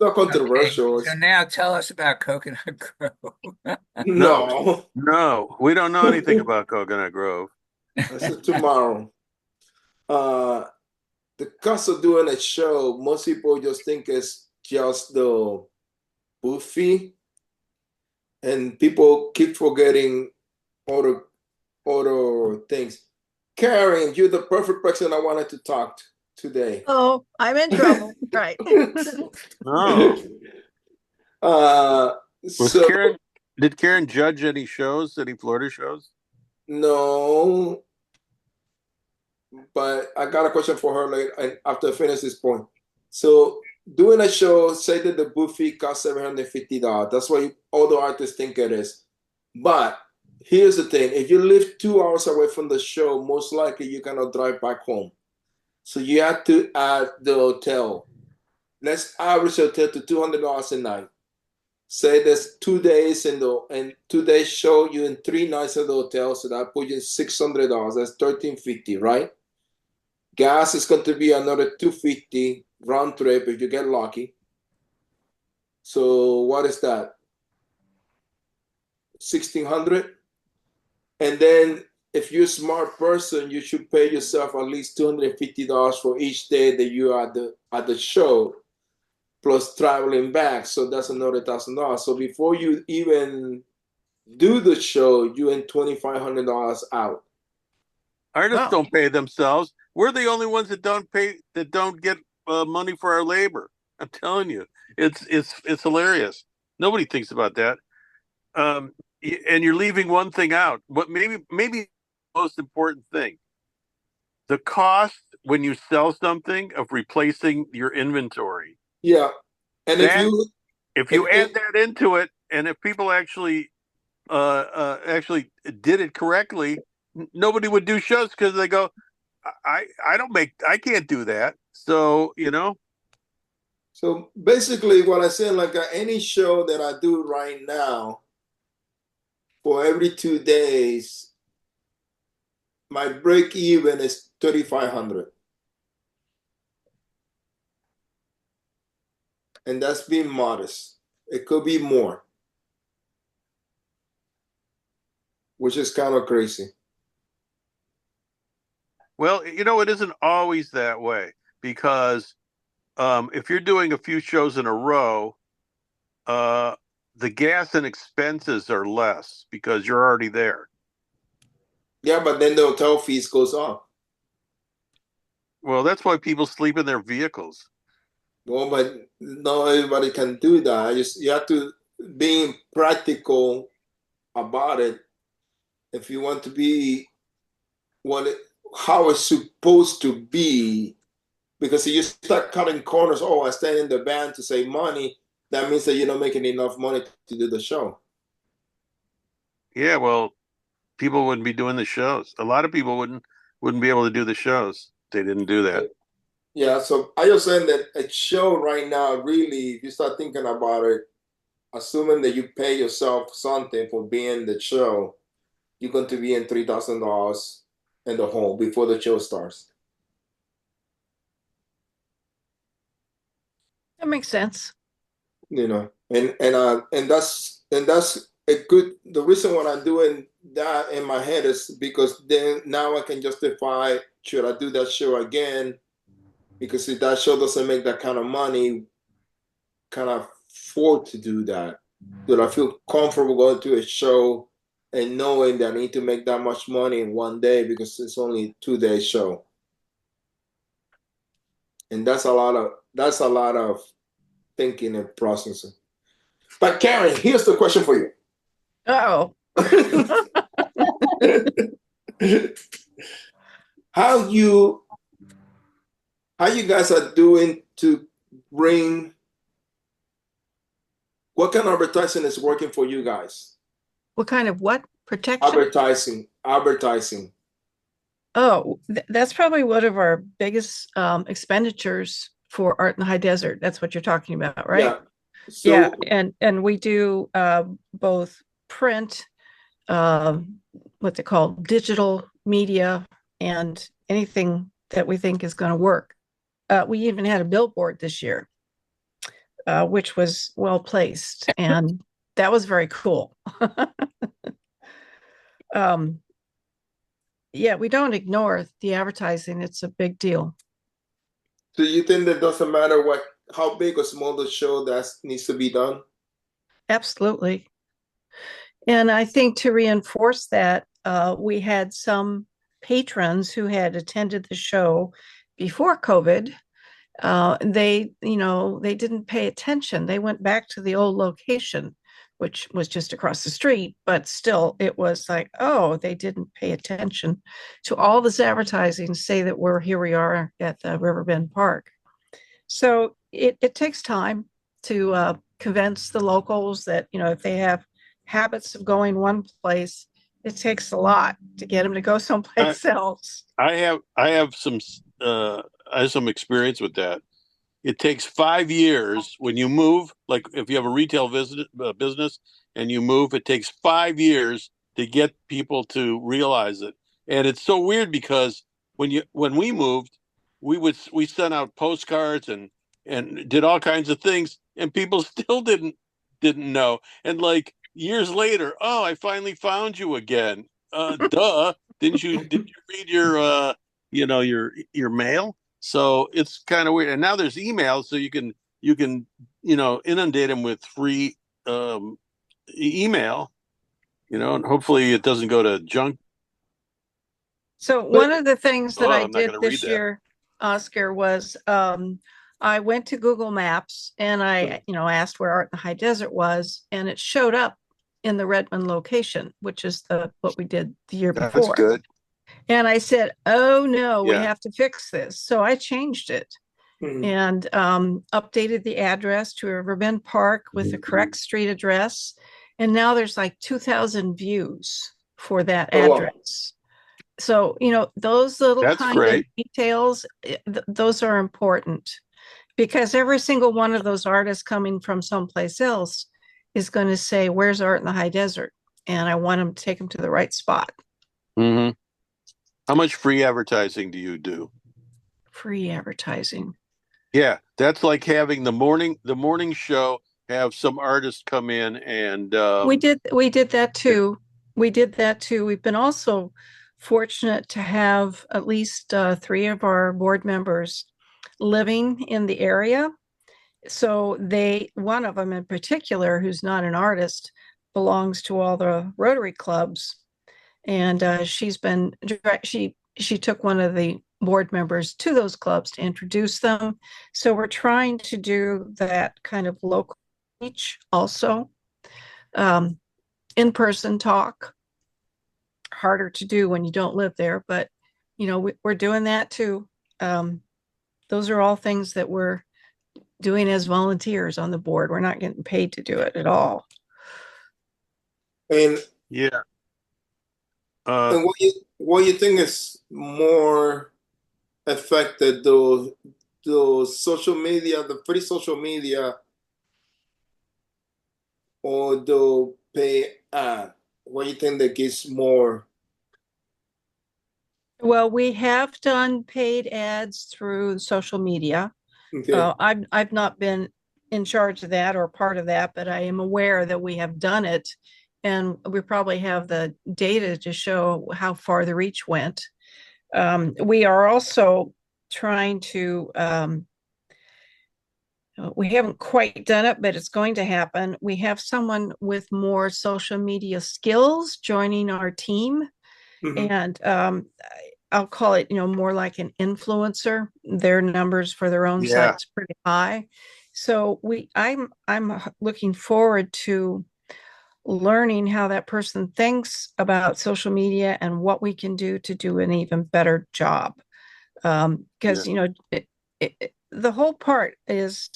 not Okay, controversial. so now tell us about Coconut Grove. No, No, no, we don't know anything about Coconut Grove. I said tomorrow. Uh, the cost of doing a show, most people just think it's just the booth fee, and people keep forgetting other other things. Karen, you're the perfect person I wanted to talk to today. Oh, I'm in trouble. Right. No. uh, Was so Karen, did Karen judge any shows, any Florida shows? no, but I got a question for her later and after I finish this point. So doing a show, say that the booth fee costs $750. That's what all the artists think it is. But here's the thing: if you live 2 hours away from the show, most likely you cannot drive back home. So you have to add the hotel. Let's average the hotel to $200 a night. Say there's 2 days in the and 2 days show you in 3 nights at the hotel, so that put you in $600. That's 1350, right? Gas is going to be another 250 round trip if you get lucky. So what is that? 1600. And then if you're a smart person, you should pay yourself at least $250 for each day that you are at the show, plus traveling back. So that's another $1,000. So before you even do the show, you in $2,500 out. Artists Wow. don't pay themselves. We're the only ones that don't pay, that don't get money for our labor. I'm telling you, it's hilarious. Nobody thinks about that. Um, and you're leaving one thing out, but maybe the most important thing: the cost when you sell something of replacing your inventory. Yeah. And if That you if if you add that into it, and if people actually did it correctly, nobody would do shows because they go, I can't do that. So so basically what I said, like any show that I do right now, for every 2 days, my break even is 3,500. And that's being modest. It could be more, which is kind of crazy. well, it isn't always that way because if you're doing a few shows in a row, uh, the gas and expenses are less because you're already there. Yeah, but then the hotel fees goes up. Well, that's why people sleep in their vehicles. Well, but not everybody can do that. You have to be practical about it if you want to be what it, how it's supposed to be. Because if you start cutting corners, oh, I stand in the band to save money, that means that you're not making enough money to do the show. Yeah, well, people wouldn't be doing the shows. A lot of people wouldn't be able to do the shows if they didn't do that. Yeah, so I just saying that a show right now, really, if you start thinking about it, assuming that you pay yourself something for being the show, you're going to be in $3,000 in the hole before the show starts. That makes sense. And that's a good. The reason why I'm doing that in my head is because then now I can justify should I do that show again? Because if that show doesn't make that kind of money, can I afford to do that? Do I feel comfortable going to a show and knowing that I need to make that much money in one day because it's only a 2 day show? And that's a lot of thinking and processing. But Karen, here's the question for you. Oh, how you how you guys are doing to bring what kind of advertising is working for you guys? what kind of what? Protection? Advertising. Oh, that's probably one of our biggest expenditures for Art in the High Desert. That's what you're talking about, right? Yeah. Yeah, So and we do both print, what's it called, digital media, and anything that we think is going to work. We even had a billboard this year which was well placed, and that was very cool. um, yeah, we don't ignore the advertising. It's a big deal. Do you think that doesn't matter how big or small the show that needs to be done? Absolutely. And I think to reinforce that, we had some patrons who had attended the show before COVID. They didn't pay attention. They went back to the old location, which was just across the street, but still it was like, oh, they didn't pay attention to all this advertising, say that here we are at the Riverbend Park. So it takes time to convince the locals that, if they have habits of going one place, it takes a lot to get them to go someplace else. I have some experience with that. It takes 5 years when you move. Like if you have a retail business and you move, it takes 5 years to get people to realize it. And it's so weird because when we moved, we sent out postcards and did all kinds of things, and people still didn't know. And like years later, oh, I finally found you again. Duh. Did you read your mail? So it's kind of weird. And now there's emails, so you can inundate them with free email, and hopefully it doesn't go to junk. So one of the things that I I'm not did going to read this that. year, Oscar, was I went to Google Maps and I, asked where Art in the High Desert was, and it showed up in the Redmond location, which is what we did the year That's before. good. And I said, oh no, we Yeah. have to fix this. So I changed it and updated the address to Riverbend Park with the correct street address. And now there's like 2,000 views for that address. So, those little That's kind great. of details, those are important, because every single one of those artists coming from someplace else is going to say, where's Art in the High Desert? And I want them to take them to the right spot. Mm-hmm. How much free advertising do you do? Free advertising. Yeah, that's like having the morning show, have some artist come in and We did that too. We did that too. We've been also fortunate to have at least 3 of our board members living in the area. So one of them in particular, who's not an artist, belongs to all the Rotary clubs, and she took one of the board members to those clubs to introduce them. So we're trying to do that kind of local reach also. In-person talk, harder to do when you don't live there, but we're doing that too. Those are all things that we're doing as volunteers on the board. We're not getting paid to do it at all. And yeah. And what you think is more affected, those social media, the free social media, or the pay ad? What do you think that gets more? Well, we have done paid ads through social media. Okay. I've not been in charge of that or part of that, but I am aware that we have done it, and we probably have the data to show how far the reach went. We are also trying to, we haven't quite done it, but it's going to happen. We have someone with more social media skills joining our team, and I'll call it, more like an influencer. Their numbers for their own site's pretty high. So I'm looking forward to learning how that person thinks about social media and what we can do to do an even better job. Because the whole part is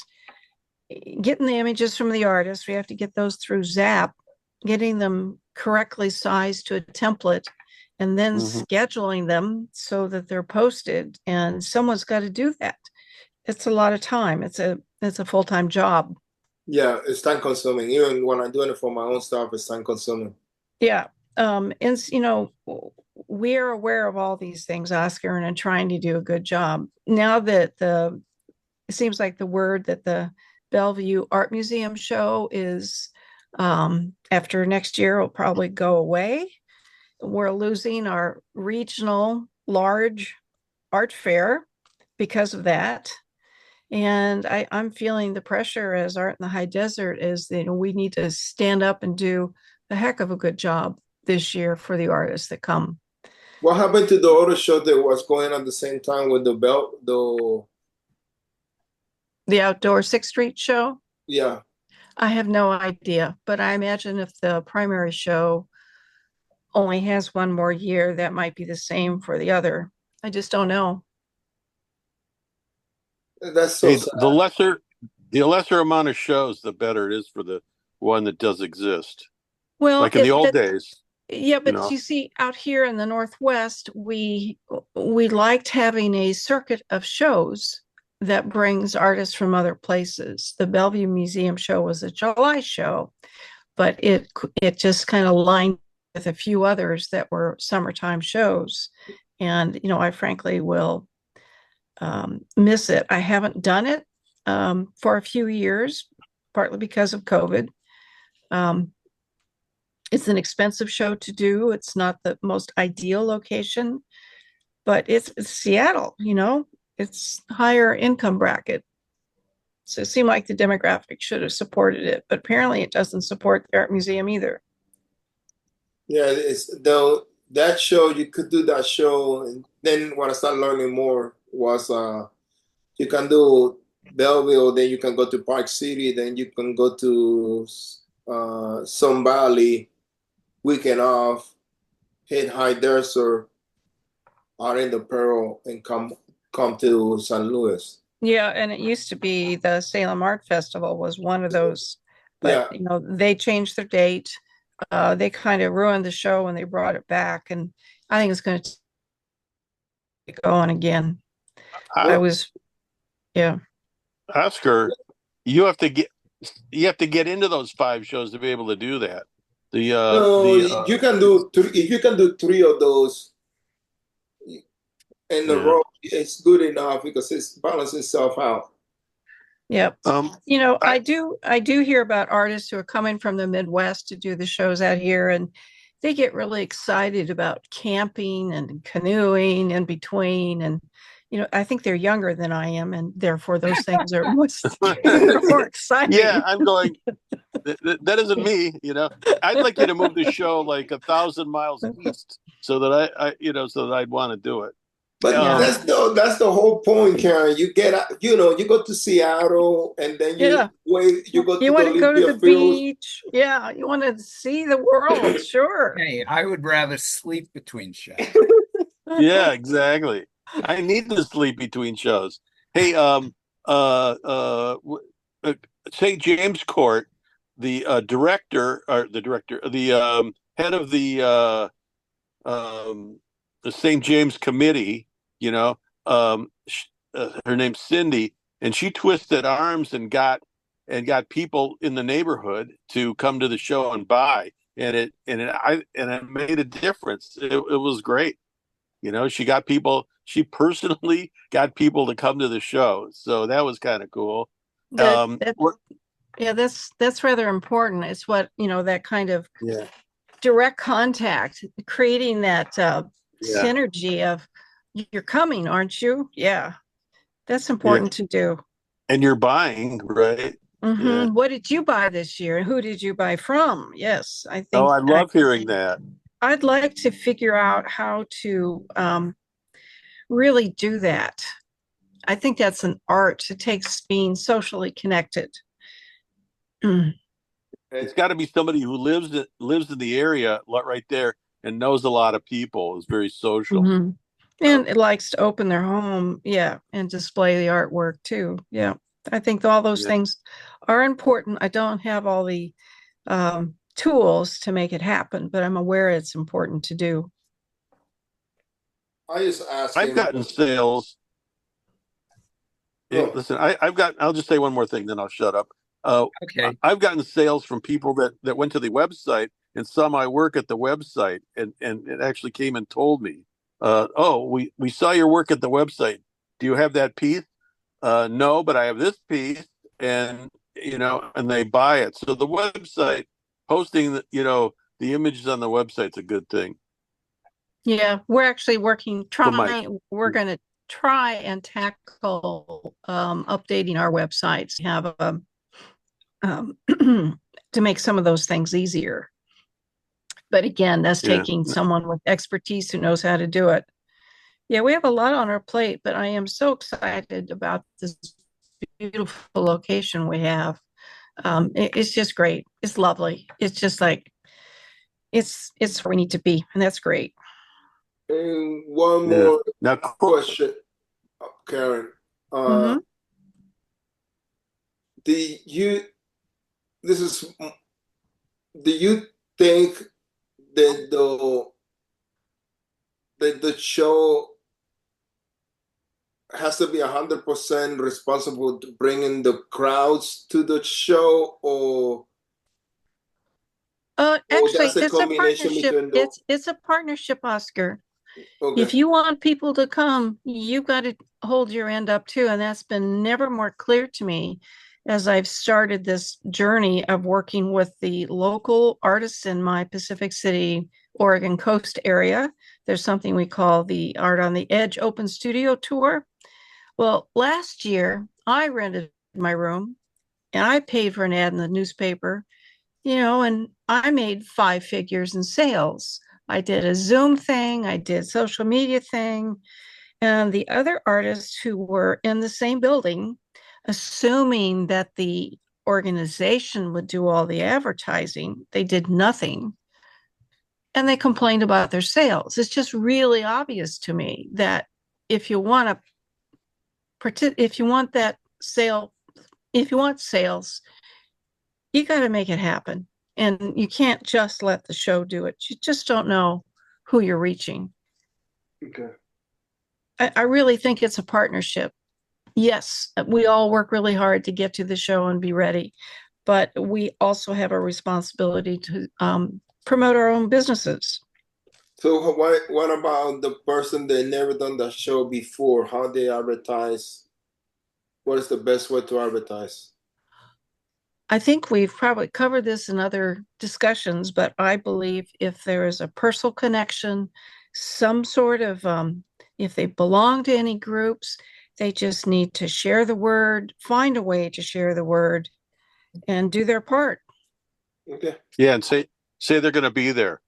getting the images from the artist. We have to get those through Zap, getting them correctly sized to a template, and then scheduling them so that they're posted. And someone's got to do that. It's a lot of time. It's a full-time job. Yeah, it's time consuming. Even when I'm doing it for my own stuff, it's time consuming. Yeah. And we're aware of all these things, Oscar, and are trying to do a good job. Now that it seems like the word that the Bellevue Art Museum show is after next year will probably go away. We're losing our regional large art fair because of that. And I'm feeling the pressure as Art in the High Desert is that we need to stand up and do a heck of a good job this year for the artists that come. What happened to the other show that was going at the same time with The outdoor 6th Street show? Yeah. I have no idea, but I imagine if the primary show only has one more year, that might be the same for the other. I just don't know. That's so sad. The lesser amount of shows, the better it is for the one that does exist. Well, like in the old days. Yeah, but you see, out here in the Northwest, we liked having a circuit of shows that brings artists from other places. The Bellevue Museum show was a July show, but it just kind of lined with a few others that were summertime shows. And, I frankly will miss it. I haven't done it for a few years, partly because of COVID. It's an expensive show to do. It's not the most ideal location, but it's Seattle, it's higher income bracket. So it seemed like the demographic should have supported it, but apparently it doesn't support the art museum either. Yeah, though that show, you could do that show, and then when I started learning more was you can do Belleville, then you can go to Park City, then you can go to Sun Valley, weekend off, hit High Desert, out in the Pearl, and come to San Luis. Yeah, and it used to be the Salem Art Festival was one of those, but they changed their date. They kind of ruined the show when they brought it back, and I think it's going to go on again. Oscar, you have to get into those 5 shows to be able to do that. You can do if you can do 3 of those in a row, it's good enough because it's balances itself out. Yep. I do hear about artists who are coming from the Midwest to do the shows out here, and they get really excited about camping and canoeing in between. And I think they're younger than I am, and therefore those things are more exciting. Yeah, I'm going. That isn't me. I'd like you to move the show like 1,000 miles east, so that so that I'd want to do it. But that's the whole point, Karen. You get you go to Seattle, and then you go to the beach. Yeah, you want to see the world. Sure. Hey, I would rather sleep between shows. Yeah, exactly. I need to sleep between shows. Hey, St. James Court, the head of the St. James Committee, her name's Cindy, and she twisted arms and got people in the neighborhood to come to the show and buy, and it made a difference. It was great. She personally got people to come to the show, so that was kind of cool. That's rather important. It's what that kind of direct contact, creating that synergy of you're coming, aren't you? Yeah, that's important to do. And you're buying, right? Mm-hmm. Yeah. What did you buy this year, and who did you buy from? Yes, I think. Oh, I love hearing that. I'd like to figure out how to really do that. I think that's an art. It takes being socially connected. It's got to be somebody who lives in the area right there and knows a lot of people. Is very social. Mm-hmm. And it likes to open their home, and display the artwork too. Yeah, I think all those things are important. I don't have all the tools to make it happen, but I'm aware it's important to do. I just asked. I've gotten sales. Yeah, listen, I'll just say one more thing, then I'll shut up. Okay. I've gotten sales from people that went to the website and saw my work at the website, and it actually came and told me, we saw your work at the website. Do you have that piece? No, but I have this piece, and and they buy it. So the website posting, the images on the website's a good thing. Yeah, we're actually we're going to try and tackle updating our websites, have to make some of those things easier. But again, that's taking someone with expertise who knows how to do it. Yeah, we have a lot on our plate, but I am so excited about this beautiful location we have. It's just great. It's lovely. It's just like it's where we need to be, and that's great. And one more now, question, Karen. Mm-hmm. Do you think that the show has to be 100% responsible to bringing the crowds to the show, or actually, that's a it's a combination partnership. between the... It's a partnership, Oscar. Okay. If you want people to come, you've got to hold your end up too. And that's been never more clear to me as I've started this journey of working with the local artists in my Pacific City, Oregon coast area. There's something we call the Art on the Edge Open Studio Tour. Well, last year I rented my room and I paid for an ad in the newspaper, and I made 5 figures in sales. I did a Zoom thing, I did social media thing, and the other artists who were in the same building, assuming that the organization would do all the advertising, they did nothing. And they complained about their sales. It's just really obvious to me that if you want that sale, if you want sales, you got to make it happen. And you can't just let the show do it. You just don't know who you're reaching. Okay. I really think it's a partnership. Yes, we all work really hard to get to the show and be ready, but we also have a responsibility to promote our own businesses. So what about the person that never done the show before? How they advertise? What is the best way to advertise? I think we've probably covered this in other discussions, but I believe if there is a personal connection, some sort of, if they belong to any groups, they just need to share the word, find a way to share the word, and do their part. Okay. Yeah, and say they're going to be there.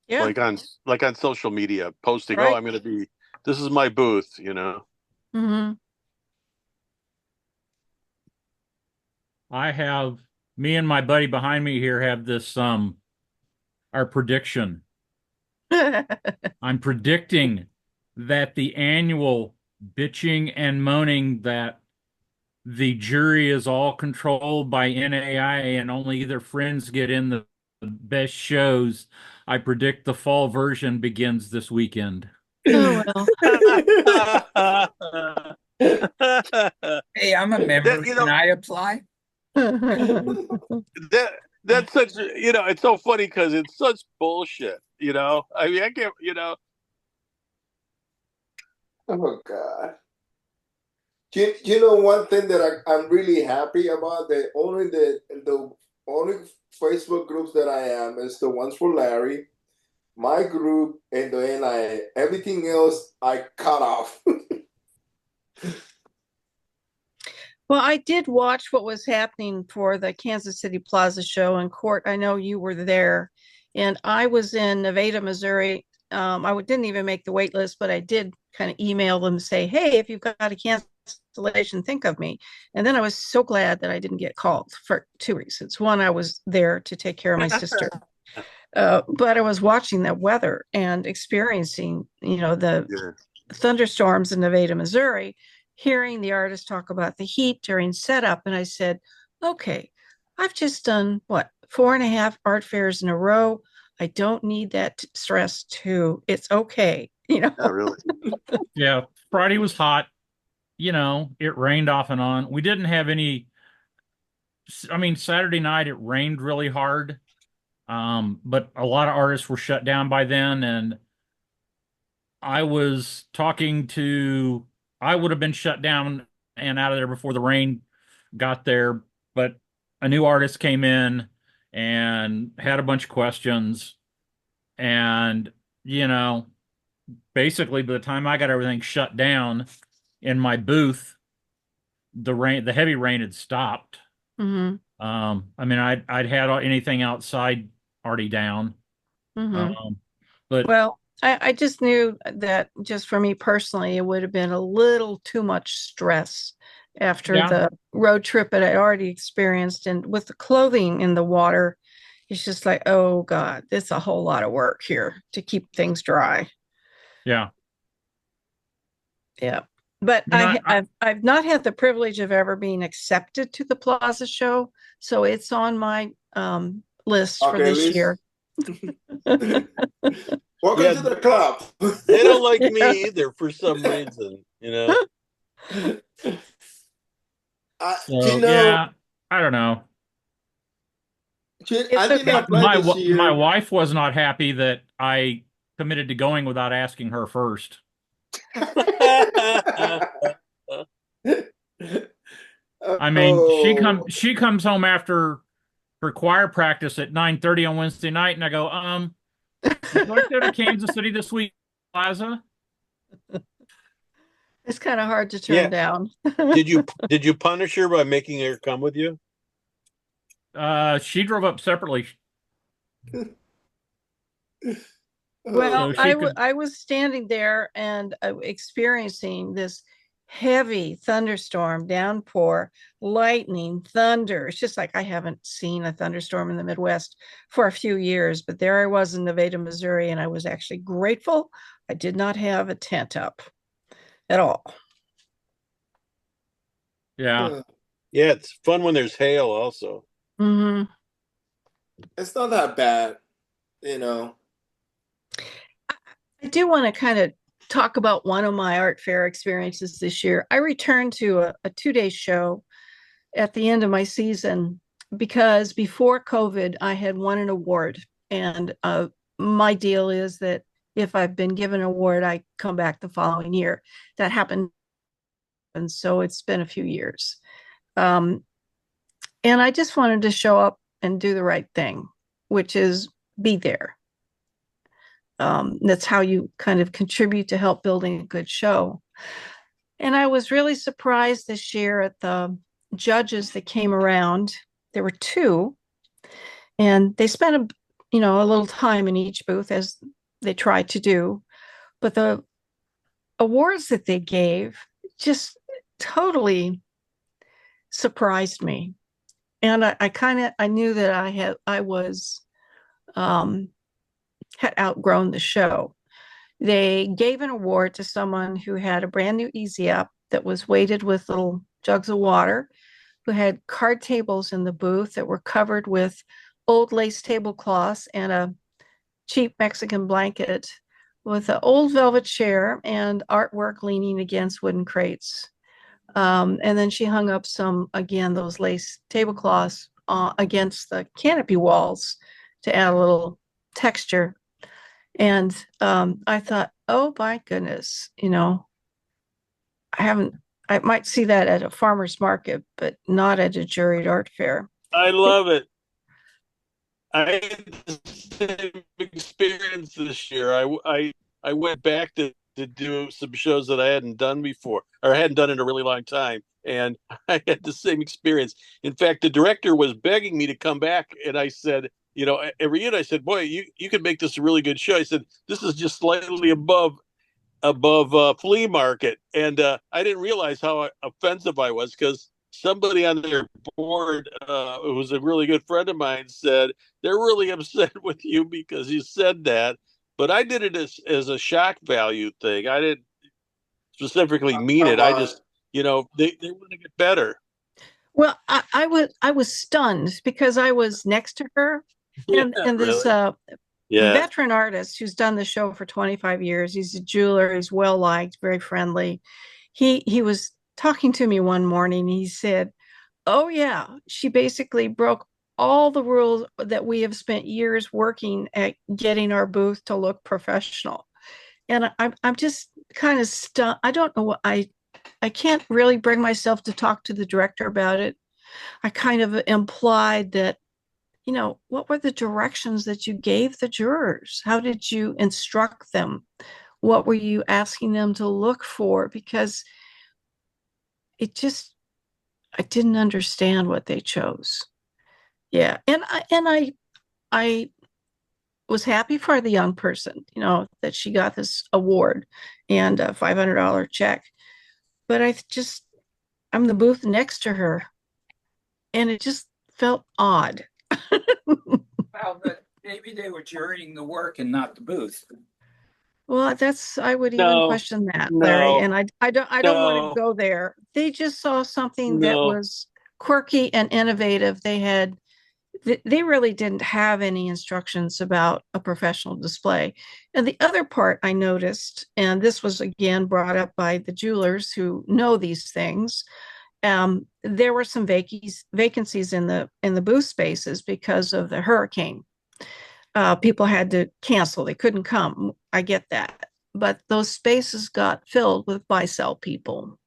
Yeah. Like on social media, posting, Right. "Oh, I'm going to be. This is my booth," Mm-hmm. Me and my buddy behind me here have this our prediction. I'm predicting that the annual bitching and moaning that the jury is all controlled by NAI and only their friends get in the best shows. I predict the fall version begins this weekend. Oh, well. Hey, I'm a member. Can I apply? That's such, it's so funny because it's such bullshit. I mean, I can't, Oh God. You know one thing that I'm really happy about, that the only Facebook groups that I am is the ones for Larry, my group, and the NIA. Everything else I cut off. Well, I did watch what was happening for the Kansas City Plaza show in court. I know you were there, and I was in Nevada, Missouri. I didn't even make the wait list, but I did kind of email them and say, hey, if you've got a cancellation, think of me. And then I was so glad that I didn't get called for 2 reasons. One, I was there to take care of my sister. But I was watching the weather and experiencing, the thunderstorms in Nevada, Missouri, hearing the artist talk about the heat during setup. And I said, okay, I've just done 4.5 art fairs in a row. I don't need that stress too. It's okay. Not really. Yeah. Friday was hot. It rained off and on. We didn't have any, Saturday night it rained really hard. But a lot of artists were shut down by then. And I was talking to, I would have been shut down and out of there before the rain got there. but a new artist came in and had a bunch of questions. And, you know, basically by the time I got everything shut down in my booth, the heavy rain had stopped. Mm-hmm. I mean, I'd had anything outside already down. Mm-hmm. But Well, I just knew that just for me personally, it would have been a little too much stress after yeah, the road trip that I already experienced. And with the clothing in the water, it's just like, oh God, it's a whole lot of work here to keep things dry. yeah. Yeah. But You know, I've not had the privilege of ever being accepted to the Plaza show, so it's on my list for Okay, this Liz. year. Welcome Yeah, to the club. they don't like Yeah. me either for some reason, you know. so You know, yeah, I don't know. It's I didn't okay. apply this My year. wife was not happy that I committed to going without asking her first. I mean, Oh, she comes home after her choir practice at 9:30 on Wednesday night, and I go, would you like to go to Kansas City this week, Plaza? It's kind of hard to turn Yeah. down. Did you punish her by making her come with you? She drove up separately Well, so she could. I was standing there and experiencing this heavy thunderstorm, downpour, lightning, thunder. It's just like I haven't seen a thunderstorm in the Midwest for a few years, but there I was in Nevada, Missouri, and I was actually grateful I did not have a tent up at all. Yeah, Yeah, it's fun when there's hail also. Hmm. it's not that bad, you know. I do want to kind of talk about one of my art fair experiences this year. I returned to a 2 day show at the end of my season because before COVID, I had won an award. And my deal is that if I've been given an award, I come back the following year. That happened. And so it's been a few years. Um, and I just wanted to show up and do the right thing, which is be there. That's how you kind of contribute to help building a good show. And I was really surprised this year at the judges that came around. There were two, and they spent a little time in each booth as they tried to do. But the awards that they gave just totally surprised me. And I knew that I was had outgrown the show. They gave an award to someone who had a brand new Easy Up that was weighted with little jugs of water, who had card tables in the booth that were covered with old lace tablecloths and a cheap Mexican blanket with an old velvet chair and artwork leaning against wooden crates. And then she hung up those lace tablecloths against the canopy walls to add a little texture. And I thought, oh my goodness, I might see that at a farmer's market, but not at a juried art fair. I love it. I had the same experience this year. I went back to do some shows that I hadn't done before, or I hadn't done in a really long time, and I had the same experience. In fact, the director was begging me to come back, and I said, every year I said, "Boy, you could make this a really good show." I said, "This is just slightly above flea market," and I didn't realize how offensive I was because somebody on their board, who was a really good friend of mine, said they're really upset with you because you said that. But I did it as a shock value thing. I didn't specifically mean Come it. I on. just, they want to get better. Well, I was stunned because I was next to her, Yeah, and this really. Yeah, veteran artist who's done the show for 25 years. He's a jeweler. He's well liked, very friendly. He was talking to me one morning. He said, "Oh yeah, she basically broke all the rules that we have spent years working at getting our booth to look professional." And I'm just kind of stunned. I don't know what I can't really bring myself to talk to the director about it I kind of implied that, what were the directions that you gave the jurors? How did you instruct them? What were you asking them to look for? Because I didn't understand what they chose. Yeah. And I was happy for the young person, that she got this award and a $500 check. But I'm the booth next to her, and it just felt odd. Well, but maybe they were jurying the work and not the booth. Well, I would even question that, Larry, and I don't want to go there. They just saw something that was quirky and innovative. They really didn't have any instructions about a professional display. And the other part I noticed, and this was again brought up by the jewelers who know these things, there were some vacancies in the booth spaces because of the hurricane. People had to cancel; they couldn't come. I get that, but those spaces got filled with buy-sell people,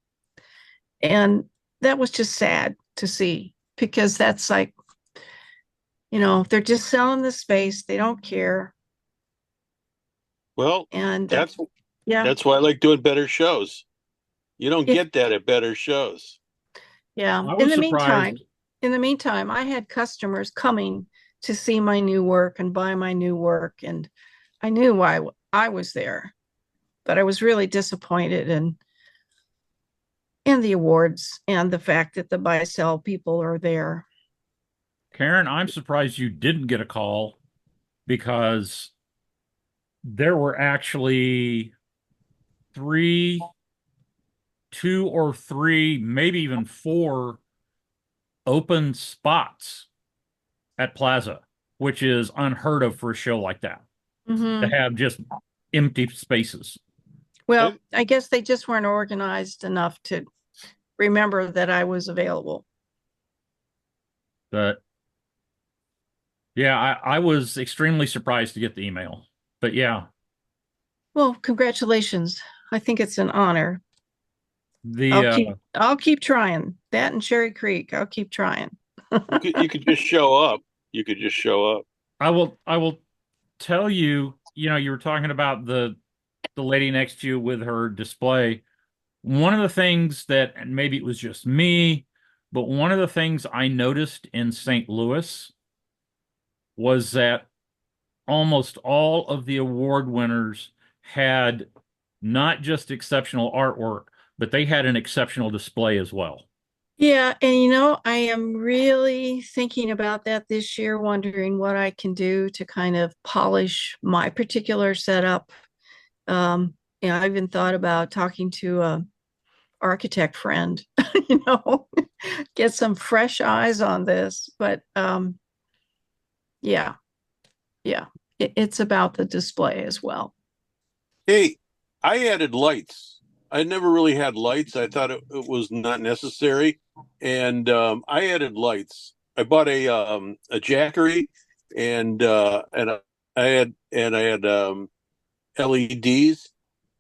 and that was just sad to see, because that's like, they're just selling the space. They don't care. Well, And that's why I like doing better shows. You don't get that at better shows. Yeah. I was surprised. In the meantime, I had customers coming to see my new work and buy my new work, and I knew why I was there, but I was really disappointed in the awards and the fact that the buy sell people are there. Karen, I'm surprised you didn't get a call, because there were actually two or three, maybe even four open spots at Plaza, which is unheard of for a show like that, to have just empty spaces. Well, I guess they just weren't organized enough to remember that I was available. But yeah, I was extremely surprised to get the email. But yeah. Well, congratulations. I think it's an honor. I'll keep trying. That and Cherry Creek, I'll keep trying. You could just show up. You could just show up. I will tell you, you were talking about the lady next to you with her display. One of the things that, and maybe it was just me, but one of the things I noticed in St. Louis was that almost all of the award winners had not just exceptional artwork, but they had an exceptional display as well. Yeah, and I am really thinking about that this year, wondering what I can do to kind of polish my particular setup. I even thought about talking to a architect friend, get some fresh eyes on this. But yeah, it's about the display as well. Hey, I added lights. I never really had lights. I thought it was not necessary, and I added lights. I bought a Jackery, and I had LEDs,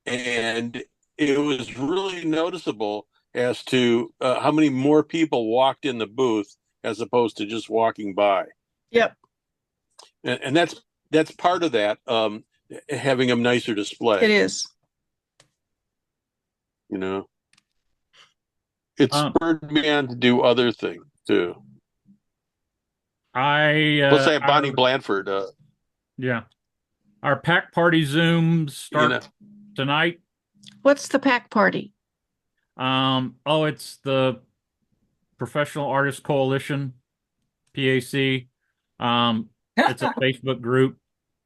and it was really noticeable as to how many more people walked in the booth as opposed to just walking by. Yep. And that's part of that, having a nicer display. It is. It spurred me on to do other things too. Plus, I have Bonnie Blanford. Yeah. Our pack party Zooms start tonight. What's the pack party? It's the Professional Artists Coalition, PAC. It's a Facebook group.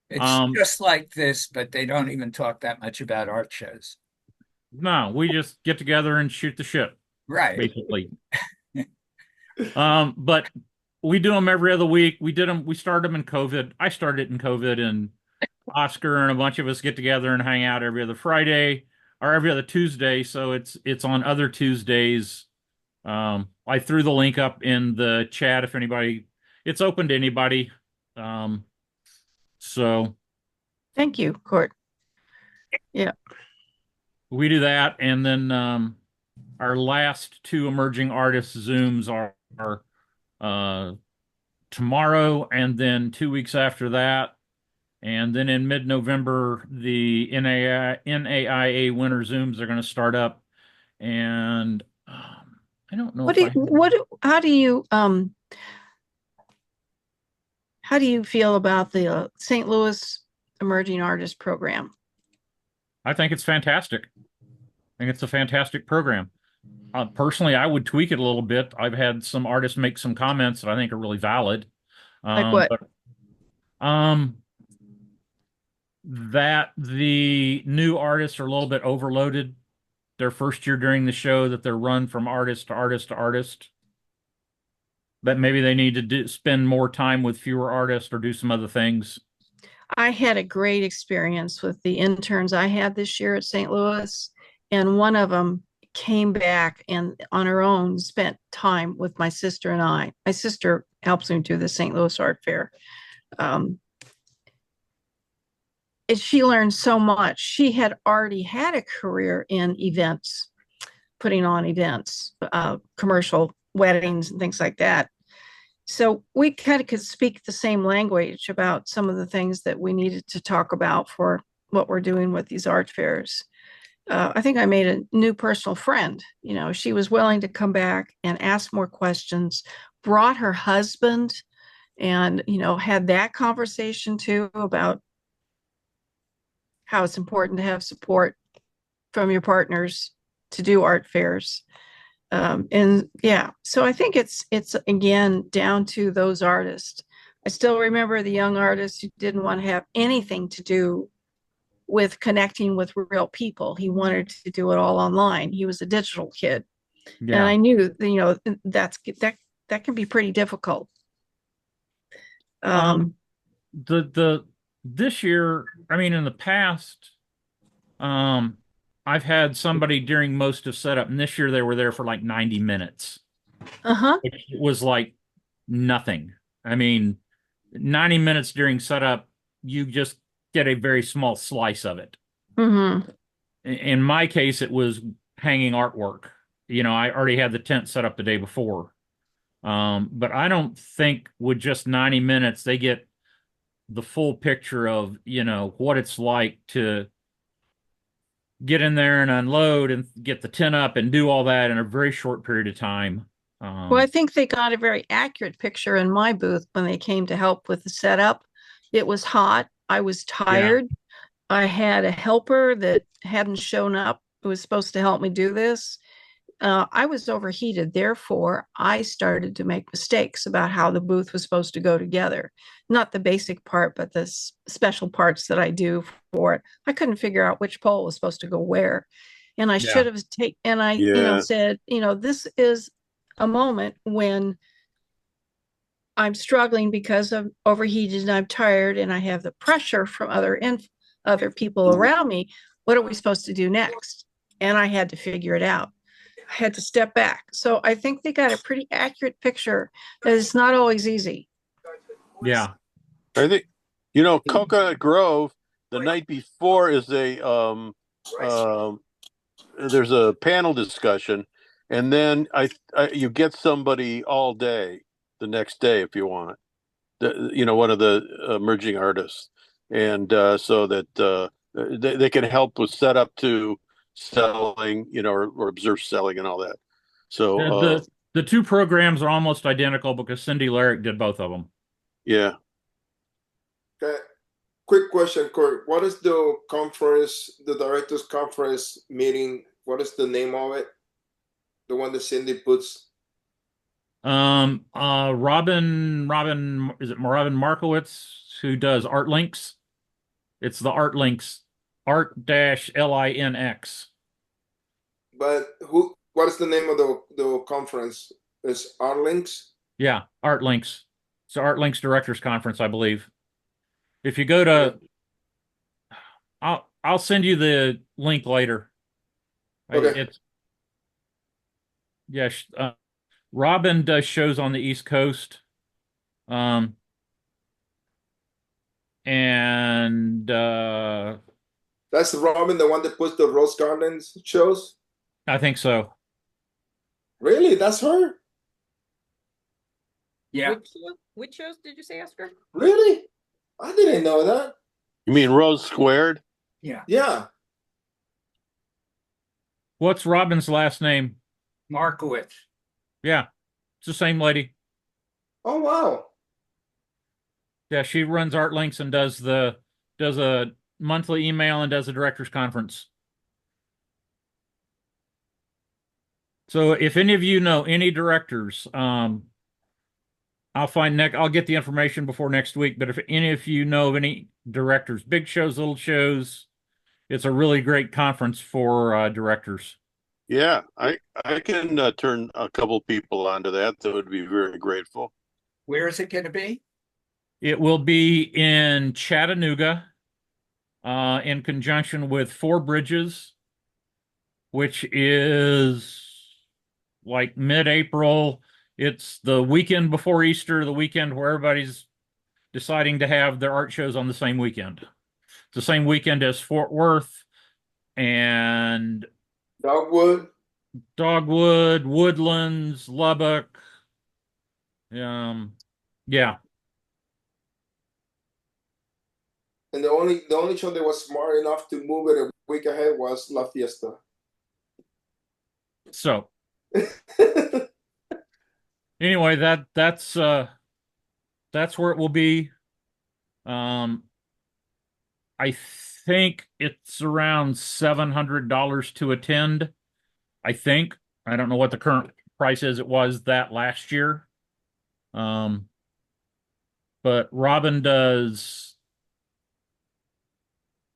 It's just like this, but they don't even talk that much about art shows. No, we just get together and shoot the shit. Right. Basically. But we do them every other week. We started them in COVID. I started in COVID, and Oscar and a bunch of us get together and hang out every other Friday or every other Tuesday. So it's on other Tuesdays. I threw the link up in the chat if anybody, it's open to anybody. So thank you, Court. Yeah. We do that, and then our last two emerging artists Zooms are uh, tomorrow, and then 2 weeks after that. And then in mid-November, the NAIA Winter Zooms are going to start up. And I don't know if I how do you feel about the St. Louis Emerging Artist Program? I think it's fantastic. I think it's a fantastic program. Personally, I would tweak it a little bit. I've had some artists make some comments that I think are really valid. Like what? But that the new artists are a little bit overloaded their first year during the show, that they're run from artist to artist to artist. That maybe they need to spend more time with fewer artists or do some other things. I had a great experience with the interns I had this year at St. Louis, and one of them came back and on her own spent time with my sister and I. My sister helps me do the St. Louis Art Fair. She learned so much. She had already had a career in events, putting on events, commercial weddings and things like that. So we kind of could speak the same language about some of the things that we needed to talk about for what we're doing with these art fairs. I think I made a new personal friend. You know, she was willing to come back and ask more questions, brought her husband and, you know, had that conversation too about how it's important to have support from your partners to do art fairs. And yeah, so I think it's again down to those artists. I still remember the young artist who didn't want to have anything to do with connecting with real people. He wanted to do it all online. He was a digital kid. And I knew, you know, that can be pretty difficult. This year, I mean, in the past, I've had somebody during most of setup, and this year they were there for like 90 minutes. It was like nothing. I mean, 90 minutes during setup, you just get a very small slice of it. In my case, it was hanging artwork. You know, I already had the tent set up the day before. But I don't think with just 90 minutes, they get the full picture of, you know, what it's like to get in there and unload and get the tent up and do all that in a very short period of time. Well, I think they got a very accurate picture in my booth when they came to help with the setup. It was hot. I was tired. Yeah. I had a helper that hadn't shown up who was supposed to help me do this. I was overheated. Therefore, I started to make mistakes about how the booth was supposed to go together. Not the basic part, but the special parts that I do for it. I couldn't figure out which pole was supposed to go where. And I should have taken, and I, you know, said, you know, this is a moment when I'm struggling because I'm overheated and I'm tired and I have the pressure from other people around me. What are we supposed to do next? And I had to figure it out. I had to step back. So I think they got a pretty accurate picture. It's not always easy. Yeah. I think, you know, Coconut Grove, the night before is there's a panel discussion, and then you get somebody all day the next day if you want, you know, one of the emerging artists, and so that they can help with setup to selling, you know, or observe selling and all that. So the two programs are almost identical because Cindy Larrick did both of them. Yeah. Okay. Quick question, Kurt. What is the conference, the directors conference meeting? What is the name of it? The one that Cindy puts? Robin, is it Robin Markowitz who does Art Links? It's the Art Links, Art-LINX. But what is the name of the conference? Is Art Links? Yeah, Art Links. It's the Art Links Directors Conference, I believe. If you go to, I'll send you the link later. Okay. Robin does shows on the East Coast. And that's Robin, the one that puts the Rose Gardens shows? I think so. Really? That's her? Yeah. Which shows did you say, Oscar? Really? I didn't know that. You mean Rose Squared? Yeah. Yeah. What's Robin's last name? Markowitz. Yeah, it's the same lady. Oh wow. Yeah, she runs Art Links and does a monthly email and does a directors conference. So if any of you know any directors, I'll get the information before next week. But if any of you know of any directors, big shows, little shows, it's a really great conference for directors. Yeah, I can turn a couple people onto that. That would be very grateful. Where is it going to be? It will be in Chattanooga, in conjunction with Four Bridges, which is like mid-April. It's the weekend before Easter, the weekend where everybody's deciding to have their art shows on the same weekend. It's the same weekend as Fort Worth and Dogwood. Dogwood, Woodlands, Lubbock. Yeah. And the only show that was smart enough to move it a week ahead was La Fiesta. So anyway, that's where it will be. I think it's around $700 to attend. I think. I don't know what the current price is. It was that last year. But Robin does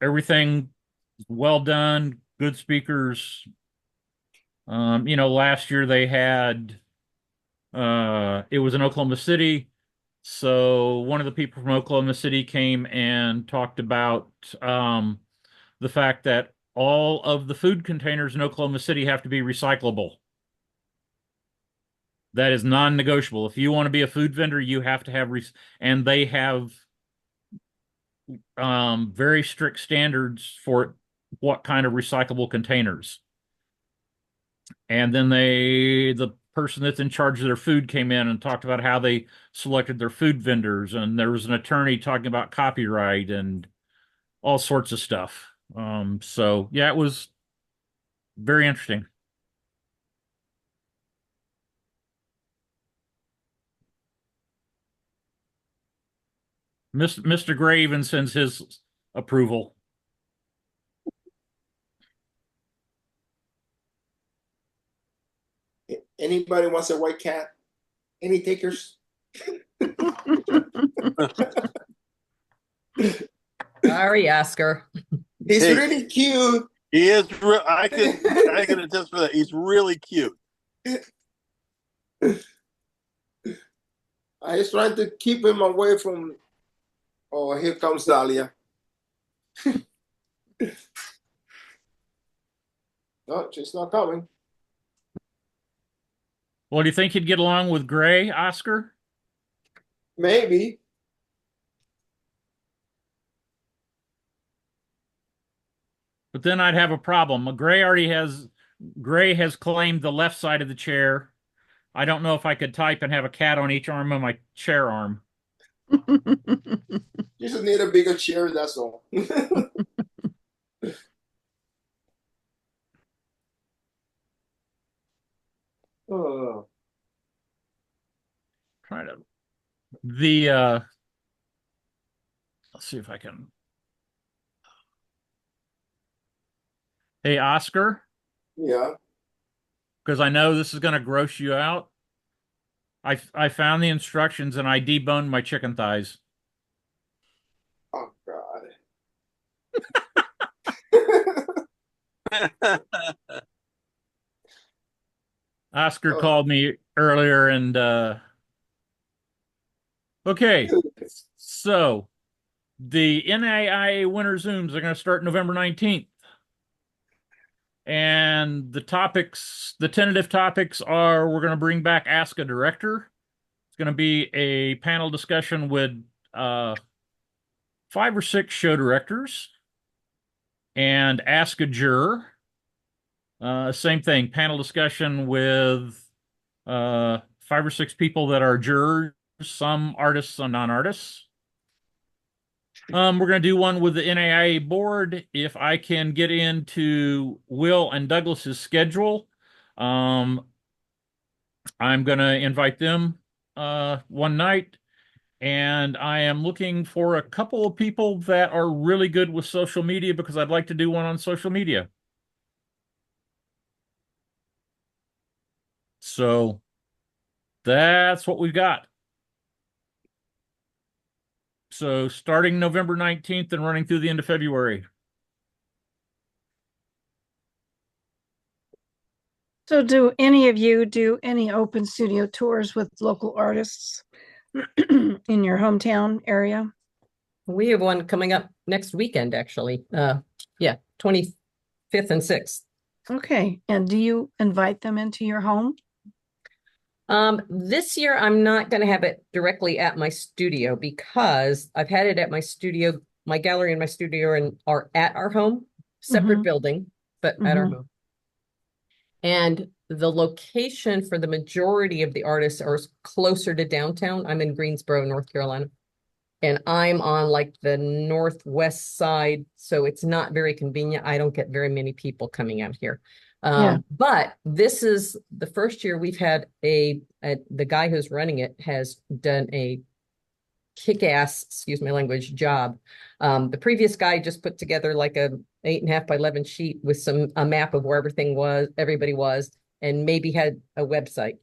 everything well done, good speakers. Last year they had it was in Oklahoma City. So one of the people from Oklahoma City came and talked about the fact that all of the food containers in Oklahoma City have to be recyclable. That is non-negotiable. If you want to be a food vendor, you have to have and they have very strict standards for what kind of recyclable containers. And then the person that's in charge of their food came in and talked about how they selected their food vendors, and there was an attorney talking about copyright and all sorts of stuff. So yeah, it was very interesting. Mr. Gray even sends his approval. Anybody wants a white cat? Any takers? Sorry, Oscar. He's Hey. really cute. He is. I can attest for that. He's really cute. I was trying to keep him away from. Oh, here comes Dahlia. No, she's not coming. Well, do you think you'd get along with Gray, Oscar? Maybe. But then I'd have a problem. Gray has claimed the left side of the chair. I don't know if I could type and have a cat on each arm of my chair arm. You just need a bigger chair, that's all. Oh. Trying to let's see if I can. Hey, Oscar, Yeah. because I know this is going to gross you out. I found the instructions and I deboned my chicken thighs. Oh God. Oscar Oh. called me earlier and okay, so the NAIA Winter Zooms are going to start November 19th. And the tentative topics are we're going to bring back Ask a Director. It's going to be a panel discussion with 5 or 6 show directors and Ask a Juror. Same thing, panel discussion with 5 or 6 people that are jurors some artists, some non-artists. We're going to do one with the NAIA board. If I can get into Will and Douglas's schedule, I'm going to invite them one night. And I am looking for a couple of people that are really good with social media because I'd like to do one on social media. So that's what we've got. So starting November 19th and running through the end of February. So do any of you do any open studio tours with local artists in your hometown area? We have one coming up next weekend, actually. Yeah, 25th and 6th. Okay. And do you invite them into your home? This year I'm not going to have it directly at my studio because I've had it at my studio. My gallery and my studio are at our home, separate building, but at our home. And the location for the majority of the artists are closer to downtown. I'm in Greensboro, North Carolina, and I'm on like the northwest side, so it's not very convenient. I don't get very many people coming out here. But this is the first year we've had the guy who's running it has done a kick-ass, excuse my language, job. The previous guy just put together like a 8.5 by 11 sheet with a map of where everybody was, and maybe had a website.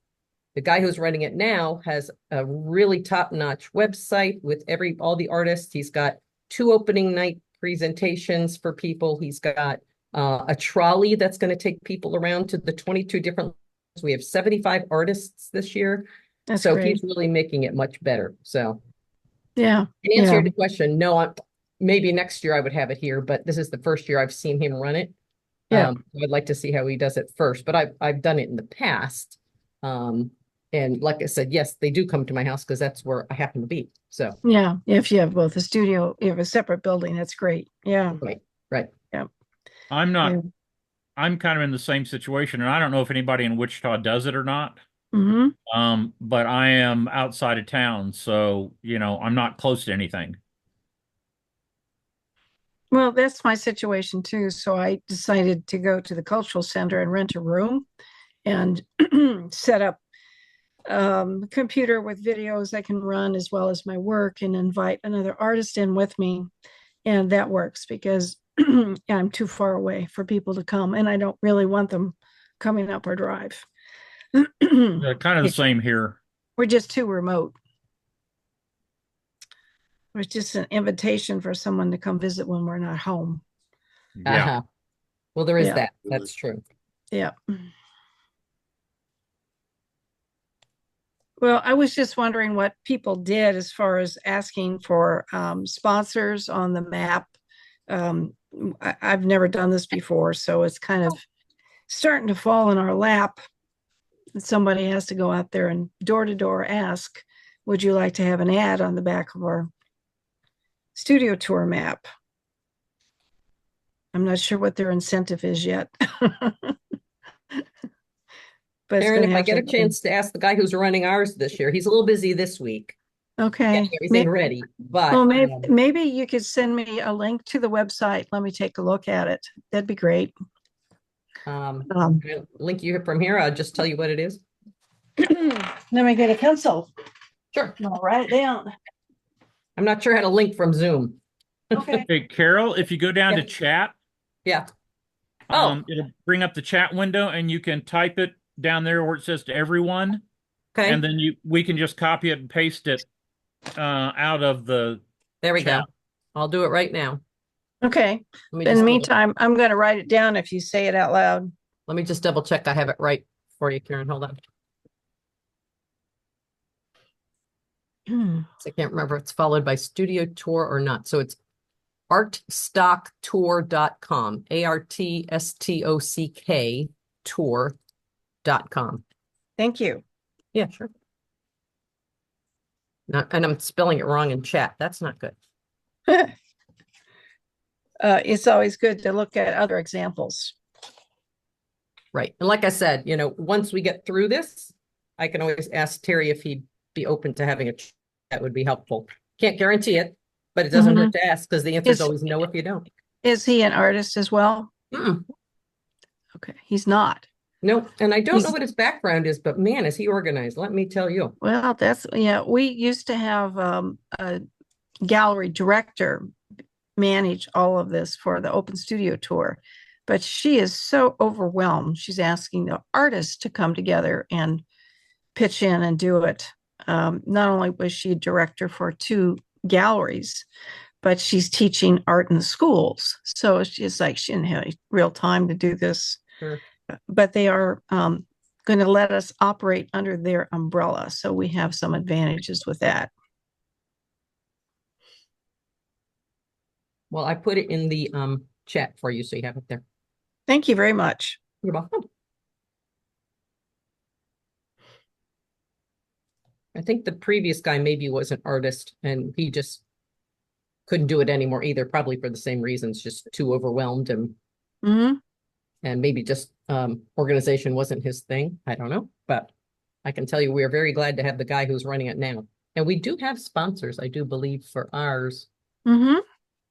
The guy who's running it now has a really top-notch website with all the artists. He's got 2 opening night presentations for people. He's got a trolley that's going to take people around to the 22 different. We have 75 artists this year. That's so great. He's really making it much better. So yeah. To answer your question, no, maybe next year I would have it here, but this is the first year I've seen him run it. Yeah. I'd like to see how he does it first, but I've done it in the past. And like I said, yes, they do come to my house because that's where I happen to be. So yeah, if you have both a studio, you have a separate building, that's great. Yeah. Right. Yeah. I'm kind of in the same situation, and I don't know if anybody in Wichita does it or not. But I am outside of town, so I'm not close to anything. Well, that's my situation too. So I decided to go to the cultural center and rent a room and set up computer with videos I can run as well as my work and invite another artist in with me. And that works because I'm too far away for people to come, and I don't really want them coming up our drive. Kind of the same here. We're just too remote. It's just an invitation for someone to come visit when we're not home. Yeah. Well, there is that. That's true. Yeah. Well, I was just wondering what people did as far as asking for sponsors on the map. I've never done this before, so it's kind of starting to fall in our lap. Somebody has to go out there and door to door ask, would you like to have an ad on the back of our studio tour map? I'm not sure what their incentive is yet. But Aaron, if I get a chance to ask the guy who's running ours this year, he's a little busy this week. Okay. Getting everything ready, but well, maybe you could send me a link to the website. Let me take a look at it. That'd be great. Link you from here. I'll just tell you what it is. Let me get a pencil. Sure. I'll write it down. I'm not sure how to link from Zoom. Okay. Hey, Carol, if you go down to chat, it'll bring up the chat window and you can type it down there where it says to everyone. Okay. And then we can just copy it and paste it out of the There we chat. go. I'll do it right now. Okay. In the meantime, I'm going to write it down if you say it out loud. Let me just double check I have it right for you, Karen. Hold on. I can't remember if it's followed by studio tour or not. So it's artstocktour.com, ARTSTOCK tour.com. Thank you. Yeah, sure. And I'm spelling it wrong in chat. That's not good. It's always good to look at other examples. Right. And like I said, once we get through this, I can always ask Terry if he'd be open to having a chat, that would be helpful. Can't guarantee it, but it doesn't hurt to ask, because the answer is always no if you don't. Is he an artist as well? Mm-mm. Okay, he's not. No, and I don't know what his background is, but man, is he organized, let me tell you. Well, we used to have a gallery director manage all of this for the Open Studio Tour, but she is so overwhelmed. She's asking the artists to come together and pitch in and do it. Not only was she a director for 2 galleries, but she's teaching art in the schools. So it's like she didn't have real time to do this. Sure. But they are going to let us operate under their umbrella. So we have some advantages with that. Well, I put it in the chat for you, so you have it there. Thank you very much. You're welcome. I think the previous guy maybe was an artist, and he just couldn't do it anymore either, probably for the same reasons, just too overwhelmed, and maybe just organization wasn't his thing. I don't know, but I can tell you we are very glad to have the guy who's running it now. And we do have sponsors, I do believe, for ours. I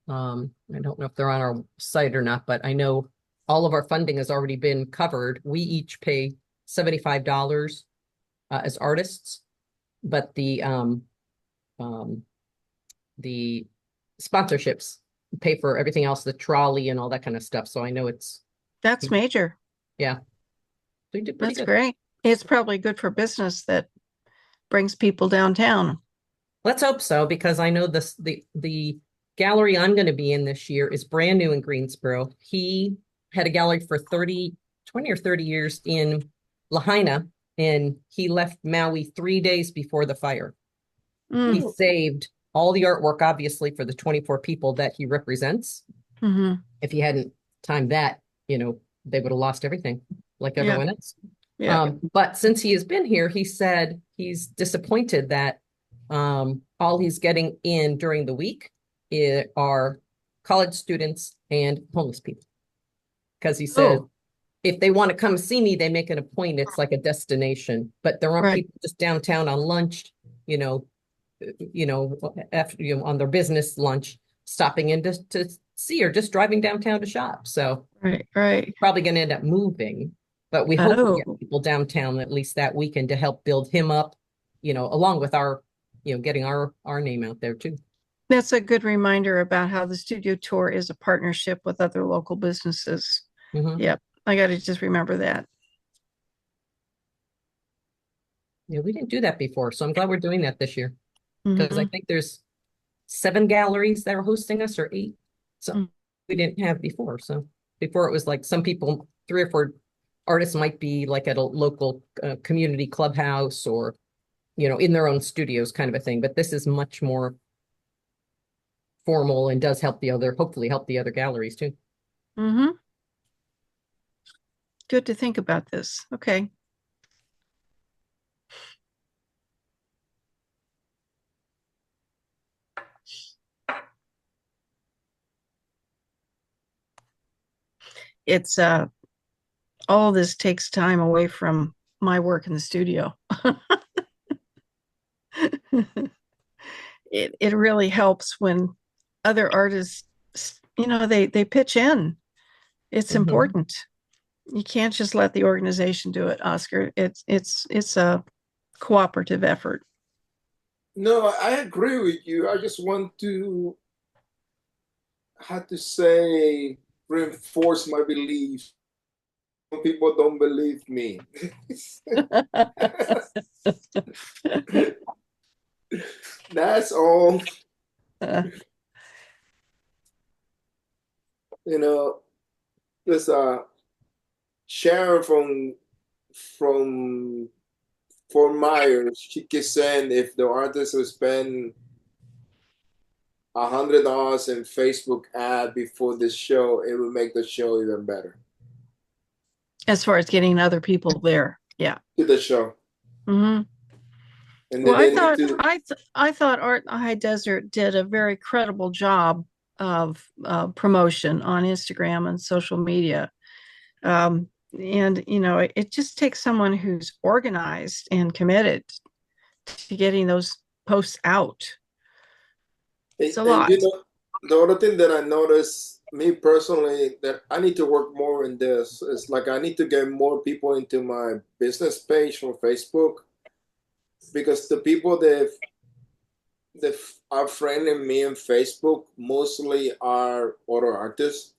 don't know if they're on our site or not, but I know all of our funding has already been covered. We each pay $75 as artists, but the sponsorships pay for everything else, the trolley and all that kind of stuff. So I know that's major. Yeah. So that's great. It's probably good for business that brings people downtown. Let's hope so, because I know the gallery I'm going to be in this year is brand new in Greensboro. He had a gallery for 20 or 30 years in Lahaina, and he left Maui 3 days before the fire. He saved all the artwork, obviously, for the 24 people that he represents. If he hadn't timed that, they would have lost everything like everyone else. But since he has been here, he said he's disappointed that all he's getting in during the week are college students and homeless people. Because he said, if they want to come see me, they make it a point. It's like a destination, but there aren't people just downtown on lunch, after on their business lunch, stopping in to see, or just driving downtown to shop. So right. Probably going to end up moving, but we hope we get people downtown at least that weekend to help build him up, along with our, getting our name out there too. That's a good reminder about how the studio tour is a partnership with other local businesses. Yep. I got to just remember that. Yeah, we didn't do that before, so I'm glad we're doing that this year, because I think there's 7 galleries that are hosting us, or 8. So we didn't have before. So before it was like some people, 3 or 4 artists might be like at a local community clubhouse, or, in their own studios kind of a thing. But this is much more formal and does hopefully help the other galleries too. Good to think about this. Okay. It's all this takes time away from my work in the studio. It really helps when other artists, they pitch in. It's important. You can't just let the organization do it, Oscar. It's a cooperative effort. No, I agree with you. I just want to, reinforce my belief. Some people don't believe me. That's all. There's Sharon from Fort Myers. She keeps saying if the artist would spend $100 in Facebook ad before the show, it would make the show even better. As far as getting other people there, to the show. And well, I thought Art in the High Desert did a very credible job of promotion on Instagram and social media. And it just takes someone who's organized and committed to getting those posts out. It's a And lot. you know, the other thing that I noticed, me personally, that I need to work more in this is like I need to get more people into my business page from Facebook, because the people that are friending me on Facebook mostly are other artists.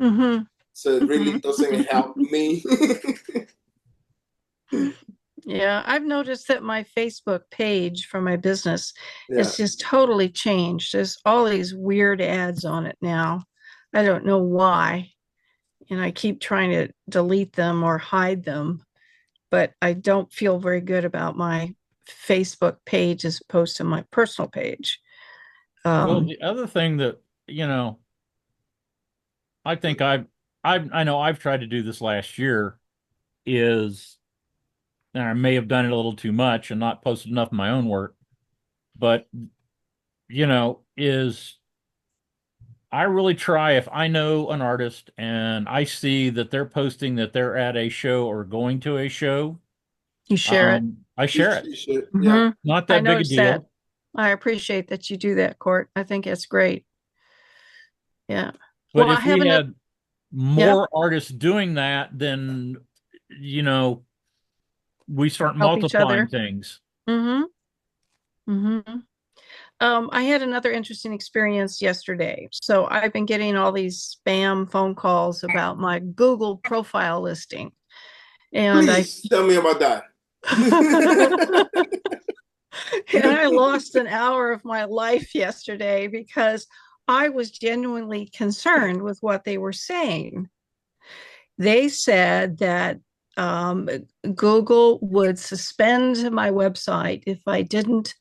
Mm-hmm. So it really doesn't help me. Yeah, I've noticed that my Facebook page for my business Yeah. has just totally changed. There's all these weird ads on it now. I don't know why. And I keep trying to delete them or hide them, but I don't feel very good about my Facebook page as opposed to my personal page. Well, the other thing that, I think I know I've tried to do this last year is, and I may have done it a little too much and not posted enough of my own work, but is I really try, if I know an artist and I see that they're posting that they're at a show or going to a show, You share it. I share it. You should, Mhm. yeah. Not I that big a noticed that. deal. I appreciate that you do that, Court. I think it's great. Yeah. But Well, I if we haven't. had more artists doing that, then we start Help each multiplying other. things. Mm-hmm. Mm-hmm. I had another interesting experience yesterday. So I've been getting all these spam phone calls about my Google profile listing. And Please tell me about that. and I lost an hour of my life yesterday because I was genuinely concerned with what they were saying. They said that Google would suspend my website if I didn't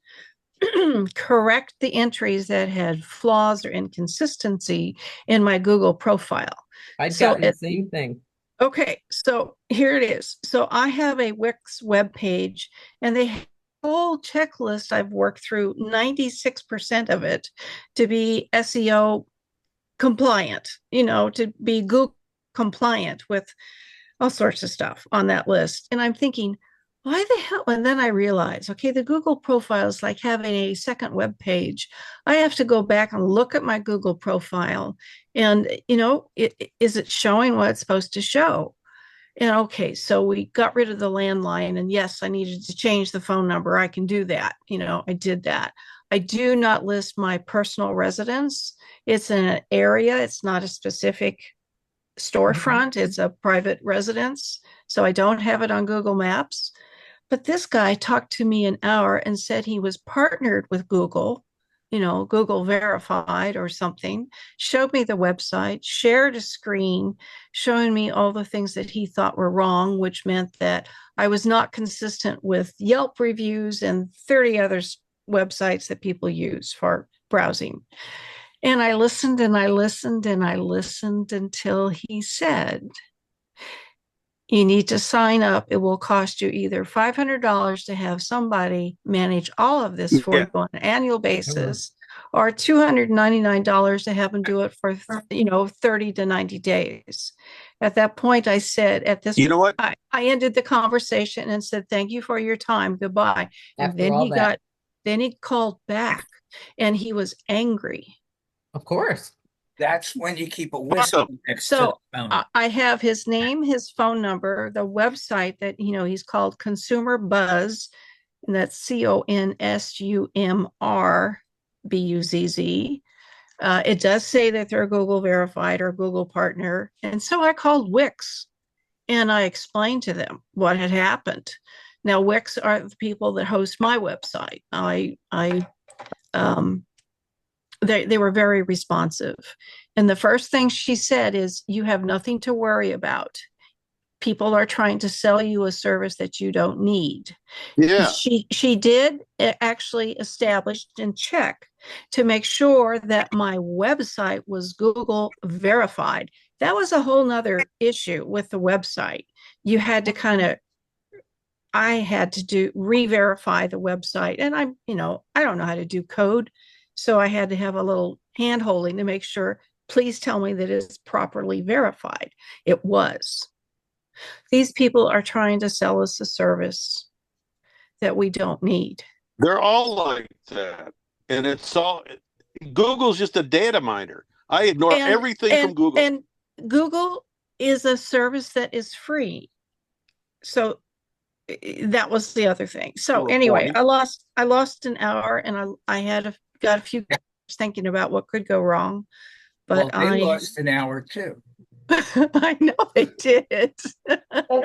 correct the entries that had flaws or inconsistency in my Google profile. I'd gotten the same thing. Okay, so here it is. So I have a Wix web page, and they have a whole checklist I've worked through, 96% of it to be SEO compliant, to be Google compliant with all sorts of stuff on that list. And I'm thinking, why the hell? And then I realized, okay, the Google profile is like having a second web page. I have to go back and look at my Google profile and, is it showing what it's supposed to show? And okay, so we got rid of the landline. And yes, I needed to change the phone number. I can do that. I did that. I do not list my personal residence. It's an area, it's not a specific storefront. It's a private residence. So I don't have it on Google Maps. But this guy talked to me an hour and said he was partnered with Google, Google verified or something, showed me the website, shared a screen showing me all the things that he thought were wrong, which meant that I was not consistent with Yelp reviews and 30 other websites that people use for browsing. And I listened and I listened and I listened until he said, you need to sign up. It will cost you either $500 to have somebody manage all of this for you on an annual basis, or $299 to have them do it for 30 to 90 days. At that point, I said, you know what? I ended the conversation and said, thank you for your time. Goodbye. And then he called back and he was angry. Of course. That's when you keep a whistle next to the phone. I have his name, his phone number, the website that, he's called Consumer Buzz, and that's CONSUMRBUZZ. It does say that they're Google verified or Google partner. And so I called Wix and I explained to them what had happened. Now, Wix are the people that host my website. They were very responsive. And the first thing she said is, you have nothing to worry about. People are trying to sell you a service that you don't need. Yeah. She did actually establish and check to make sure that my website was Google verified. That was a whole nother issue with the website. You had to I had to re-verify the website. And I don't know how to do code. So I had to have a little hand holding to make sure, please tell me that it's properly verified. It was. These people are trying to sell us a service that we don't need. They're all like that. And it's all Google's just a data miner. I ignore everything from Google. And Google is a service that is free. So that was the other thing. So anyway, I lost an hour, and I got a few thinking about what could go wrong. But Well, they lost an hour too. I know they did. That's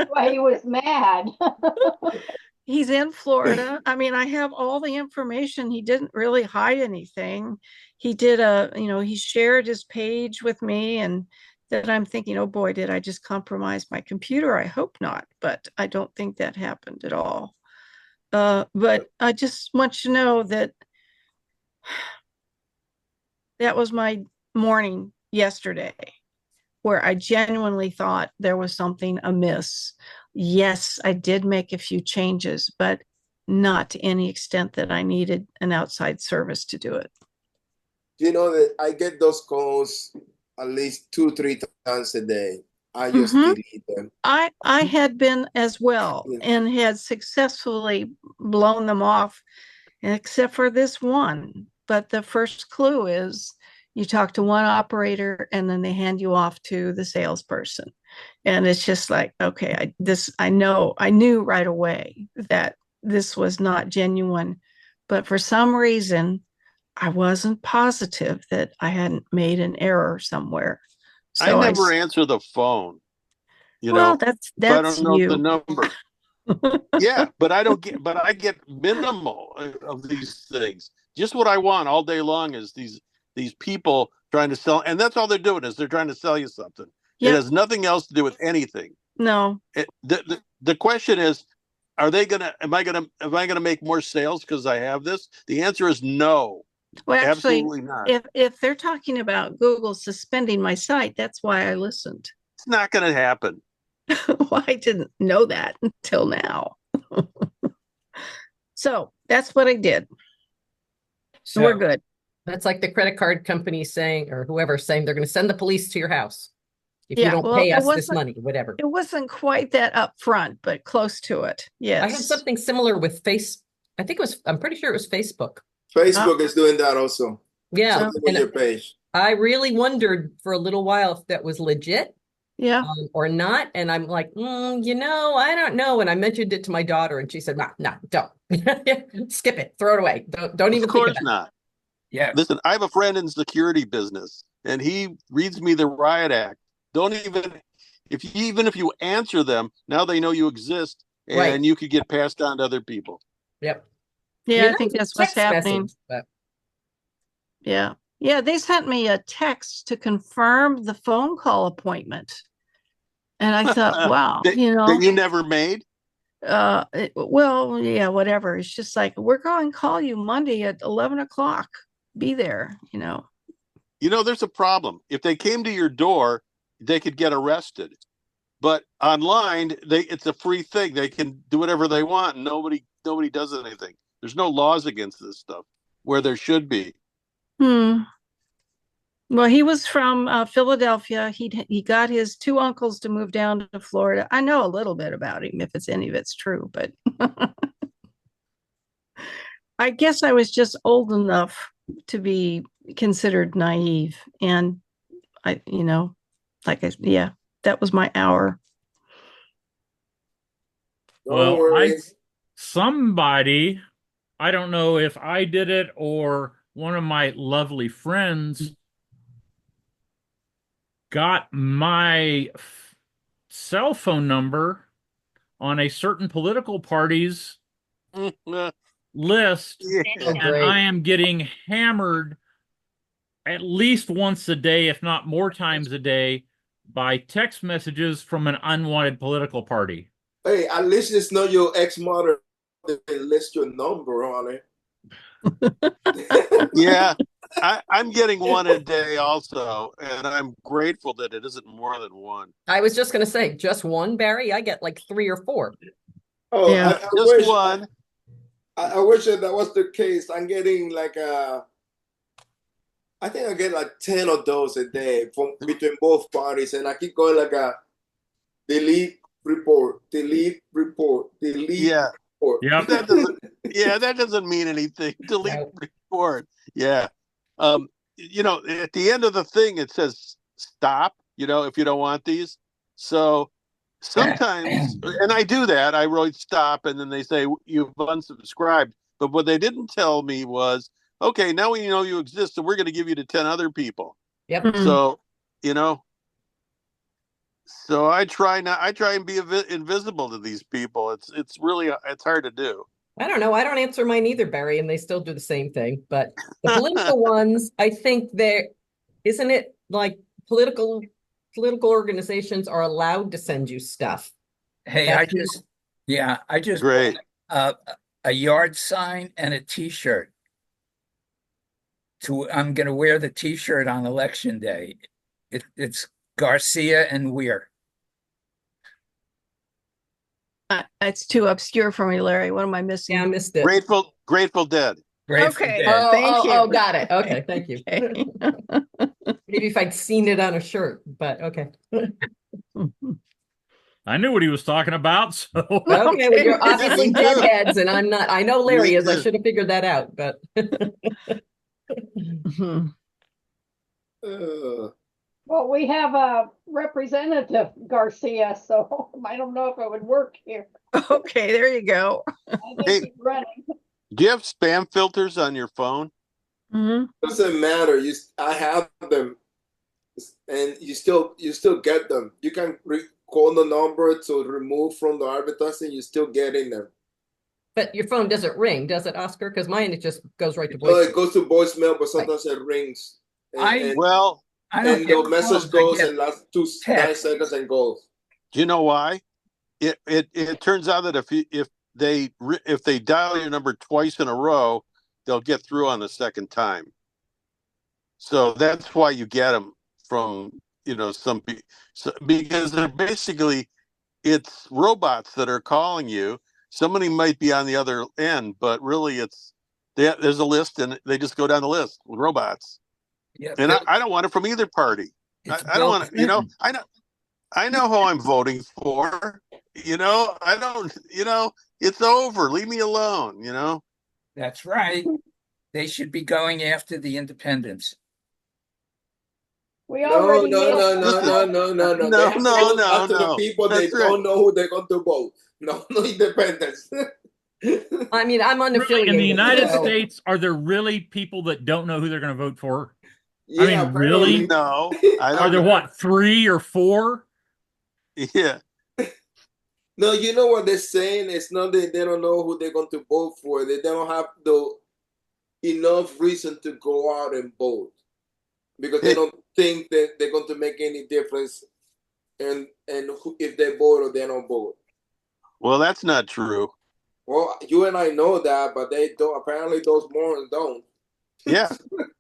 why he was mad. He's in Florida. I mean, I have all the information. He didn't really hide anything. He did he shared his page with me, and that I'm thinking, oh boy, did I just compromise my computer? I hope not, but I don't think that happened at all. But I just want you to know that that was my morning yesterday, where I genuinely thought there was something amiss. Yes, I did make a few changes, but not to any extent that I needed an outside service to do it. You know that I get those calls at least 2-3 times a day. I just delete them. I had been as well, and had successfully blown them off, except for this one. But the first clue is you talk to one operator and then they hand you off to the salesperson. And it's just like, okay, I knew right away that this was not genuine, but for some reason, I wasn't positive that I hadn't made an error somewhere. So I never answer the phone. Well, that's I don't know you. the number. Yeah, but I get minimal of these things. Just what I want all day long is these people trying to sell, and that's all they're doing is they're trying to sell you something. Yep. It has nothing else to do with anything. No. The question is, am I gonna make more sales because I have this? The answer is no. Well, actually, absolutely not. If they're talking about Google suspending my site, that's why I listened. It's not going to happen. Well, I didn't know that until now. So that's what I did. So we're good. That's like the credit card company saying, or whoever saying they're going to send the police to your house if you don't pay us this money, whatever. It wasn't quite that upfront, but close to it. Yes. I had something similar with I'm pretty sure it was Facebook. Facebook is doing that also. Yeah. With your page. I really wondered for a little while if that was legit. Yeah. Or not. And I'm like, I don't know. And I mentioned it to my daughter and she said, no, don't. Skip it. Throw it away. Don't even think about it. Of course not. Yeah. Listen, I have a friend in security business and he reads me the Riot Act. Even if you answer them, now they know you exist and you could get passed on to other people. Yep. Yeah, I think that's what's happening. Yeah. Yeah, they sent me a text to confirm the phone call appointment. And I thought, wow, that you never made? Well, yeah, whatever. It's just like, we're going to call you Monday at 11 o'clock. Be there, there's a problem. If they came to your door, they could get arrested. But online, it's a free thing. They can do whatever they want and nobody does anything. There's no laws against this stuff where there should be. Well, he was from Philadelphia. He got his two uncles to move down to Florida. I know a little bit about him, if any of it's true, but I guess I was just old enough to be considered naive. And that was my hour. Well, somebody, I don't know if I did it or one of my lovely friends got my cell phone number on a certain political party's list, and I am getting hammered at least once a day, if not more times a day, by text messages from an unwanted political party. Hey, at least it's not your ex-mother that list your number on it. Yeah, I'm getting one a day also, and I'm grateful that it isn't more than one. I was just going to say, just one, Barry? I get like 3 or 4. Oh, yeah. Just one. I wish that was the case. I'm getting I think I get like 10 of those a day from between both parties, and I keep going like a delete, report, delete, report, delete. Yeah. Yep. That doesn't, yeah, that doesn't mean anything. Delete No. report. Yeah. You know, at the end of the thing, it says stop, you know, if you don't want these. So sometimes, and I do that, I wrote stop, and then they say you've unsubscribed. But what they didn't tell me was, okay, now we know you exist, so we're going to give you to 10 other people. Yep. Mm. So, you know, so I try and be invisible to these people. It's really, it's hard to do. I don't know. I don't answer mine either, Barry, and they still do the same thing. But the political ones, I think isn't it like political organizations are allowed to send you stuff. Hey, That's I just Great. bought a yard sign and a T-shirt. I'm going to wear the T-shirt on election day. It's Garcia and Weir. It's too obscure for me, Larry. What am I missing? Yeah, I missed it. Grateful Dead. Grateful Okay. Dead. Thank you. Oh, got it. Okay, thank you. Okay. Maybe if I'd seen it on a shirt, but okay. I knew what he was talking about. So Okay, well, you're obviously Me too. deadheads, and I'm not. I know Larry Me is. I too. should have figured that out, but Mhm. Well, we have a representative, Garcia, so I don't know if it would work here. Okay, there you go. I think Hey. he's running. Do you have spam filters on your phone? Mhm. Doesn't matter. I have them, and you still get them. You can call the number to remove from the advertising. You're still getting them. but your phone doesn't ring, does it, Oscar? Because mine it just goes right to Well, voicemail. it goes to voicemail, but sometimes it rings. Well, I don't And get the message calls, I goes get and lasts 9 text. seconds and goes. do you know why? It turns out that if they dial your number twice in a row, they'll get through on the second time. So that's why you get them from, you know, some people, because they're basically, it's robots that are calling you. Somebody might be on the other end, but really there's a list and they just go down the list with robots. Yeah, And Bill, I don't want it from either party. it's I don't Bill want to, you know, Clinton. I know who I'm voting for. You know, I don't, you know, it's over. Leave me alone, you know? That's right. They should be going after the independents. We No, already no, have. no, no, no, no, no, no. They No, have to no, go no, after the no. people they That's right. don't know who they're going to vote. No, no independence. I mean, I'm unaffiliated. in the United so- States, are there really people that don't know who they're going to vote for? Yeah, I mean, really? No, I Are don't there know. what, 3 or 4? Yeah. No, you know what they're saying? It's not that they don't know who they're going to vote for. They don't have enough reason to go out and vote because they don't think that they're going to make any difference and if they vote or they don't vote. Well, that's not true. Well, you and I know that, but they don't. Apparently, those morons don't. Yeah.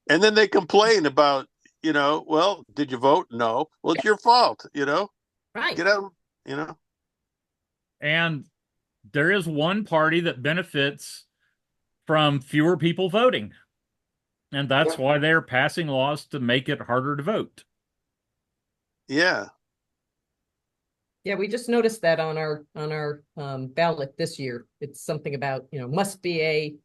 And then they complain about, you know, well, did you vote? No. Well, it's your fault, you know? Right. Get out, you know? And there is one party that benefits from fewer people voting. And that's why they're passing laws to make it harder to vote. Yeah. Yeah, we just noticed that on our ballot this year. It's something about, you know, must be a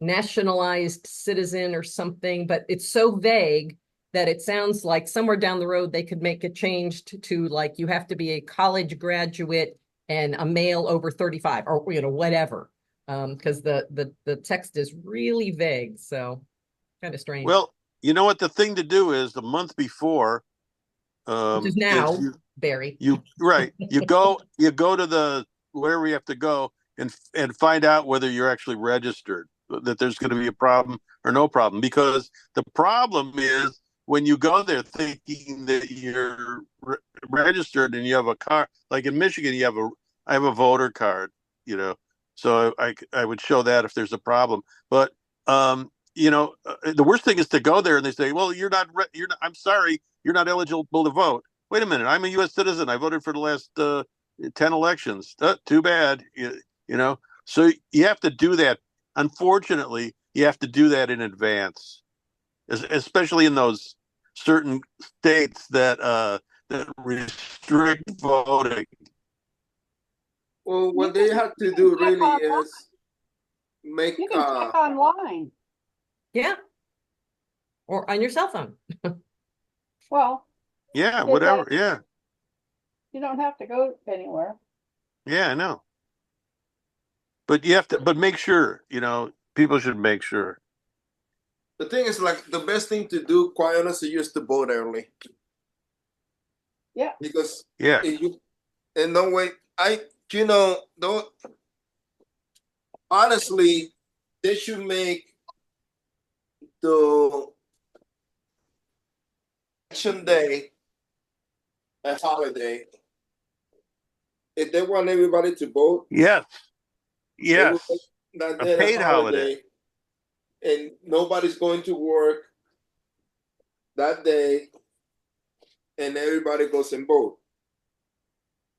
nationalized citizen or something, but it's so vague that it sounds like somewhere down the road they could make a change to like you have to be a college graduate and a male over 35 or, you know, whatever. Because the text is really vague, so kind of strange. Well, you know what the thing to do is the month before, which is now, Barry. you go to the wherever you have to go and find out whether you're actually registered, that there's going to be a problem or no problem, because the problem is when you go there thinking that you're registered and you have a car, like in Michigan, I have a voter card, you know, so I would show that if there's a problem. But you know, the worst thing is to go there and they say, well, I'm sorry, you're not eligible to vote. Wait a minute, I'm a U.S. citizen. I voted for the last 10 elections. Too bad, you know. So you have to do that. Unfortunately, you have to do that in advance, especially in those certain states that restrict voting. Well, what they have to you do can check really online. is make You can check online. Yeah. Or on your cell phone. Well, Yeah, Is whatever. that- Yeah, you don't have to go anywhere. yeah, I know. But you have to. But make sure. People should make sure. the thing is like the best thing to do, quite honestly, use the boat early. Yeah. Because Yeah. if you and no way don't honestly they should make the action day a holiday. If they want everybody to vote, Yes. they will Yes. make that A day paid holiday. and nobody's going to work that day, and everybody goes and vote.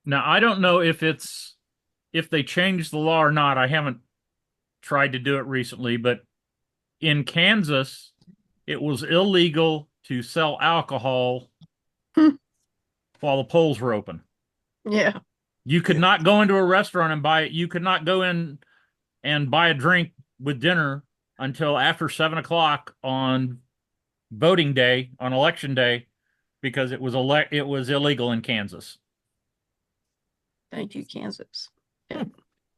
Now, I don't know if they changed the law or not. I haven't tried to do it recently, but in Kansas, it was illegal to sell alcohol while the polls were open. Yeah. You could not go into a restaurant and buy it. You could not go in and buy a drink with dinner until after 7 o'clock on voting day, on election day, because it was illegal in Kansas. Thank you, Kansas.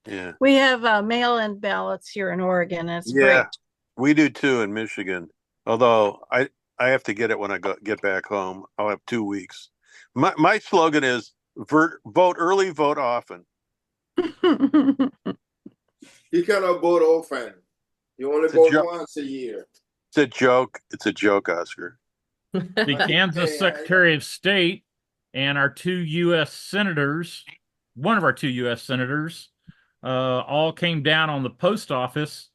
Yeah. We have mail-in ballots here in Oregon. And it's Yeah. great. We do too in Michigan. Although I have to get it when I get back home. I'll have 2 weeks. My slogan is vote early, vote often. You cannot vote often. You only It's a vote joke. once a year. It's a joke. It's a joke, Oscar. The Kansas Secretary of State and our two U.S. senators, one of our two U.S. senators, all came down on the post office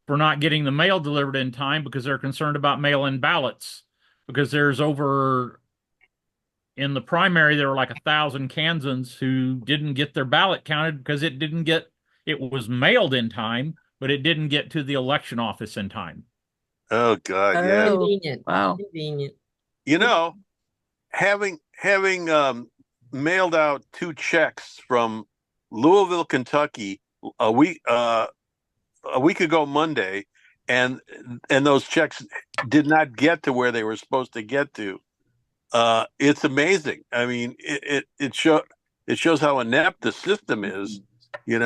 for not getting the mail delivered in time because they're concerned about mail-in ballots. Because in the primary, there were like 1,000 Kansans who didn't get their ballot counted because it was mailed in time, but it didn't get to the election office in time. Oh God, yeah. Convenient. Wow. Convenient. Having mailed out 2 checks from Louisville, Kentucky a week ago Monday, and those checks did not get to where they were supposed to get to. It's amazing. I mean, it shows how inept the system is. We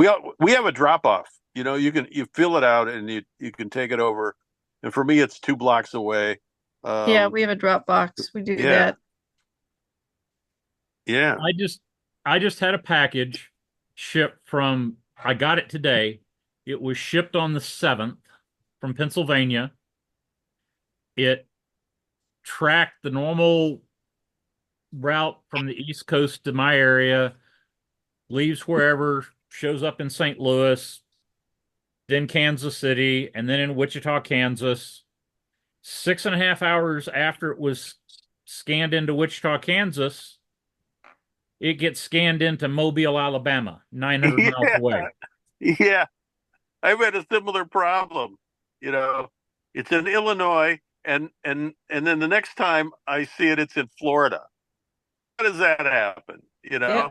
have a drop off. You fill it out and you can take it over. And for me, it's 2 blocks away. Yeah, we have a drop box. We do yeah. that. Yeah. I just had a package shipped from, I got it today. It was shipped on the 7th from Pennsylvania. It tracked the normal route from the East Coast to my area, leaves wherever, shows up in St. Louis, then Kansas City, and then in Wichita, Kansas. 6.5 hours after it was scanned into Wichita, Kansas, it gets scanned into Mobile, Alabama, 900 miles away. Yeah. I've had a similar problem. It's in Illinois, and then the next time I see it, it's in Florida. How does that happen? Yeah.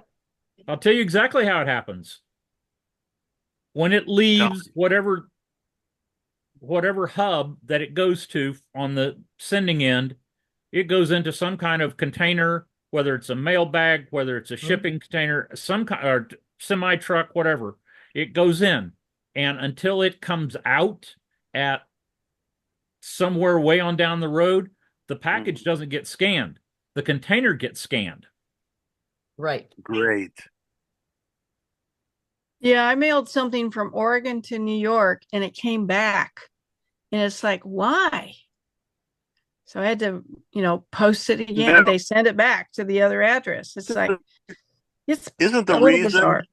I'll tell you exactly how it happens. When it leaves whatever hub that it goes to on the sending end, it goes into some kind of container, whether it's a mail bag, whether it's a shipping container, some kind or semi truck, whatever. It goes in, and until it comes out at somewhere way on down the road, the package doesn't get scanned. The container gets scanned. Right. Great. Yeah, I mailed something from Oregon to New York and it came back. And it's like, why? So I had to, post it again. No. They send it back to the other address. It's like, Isn't the a little reason bizarre.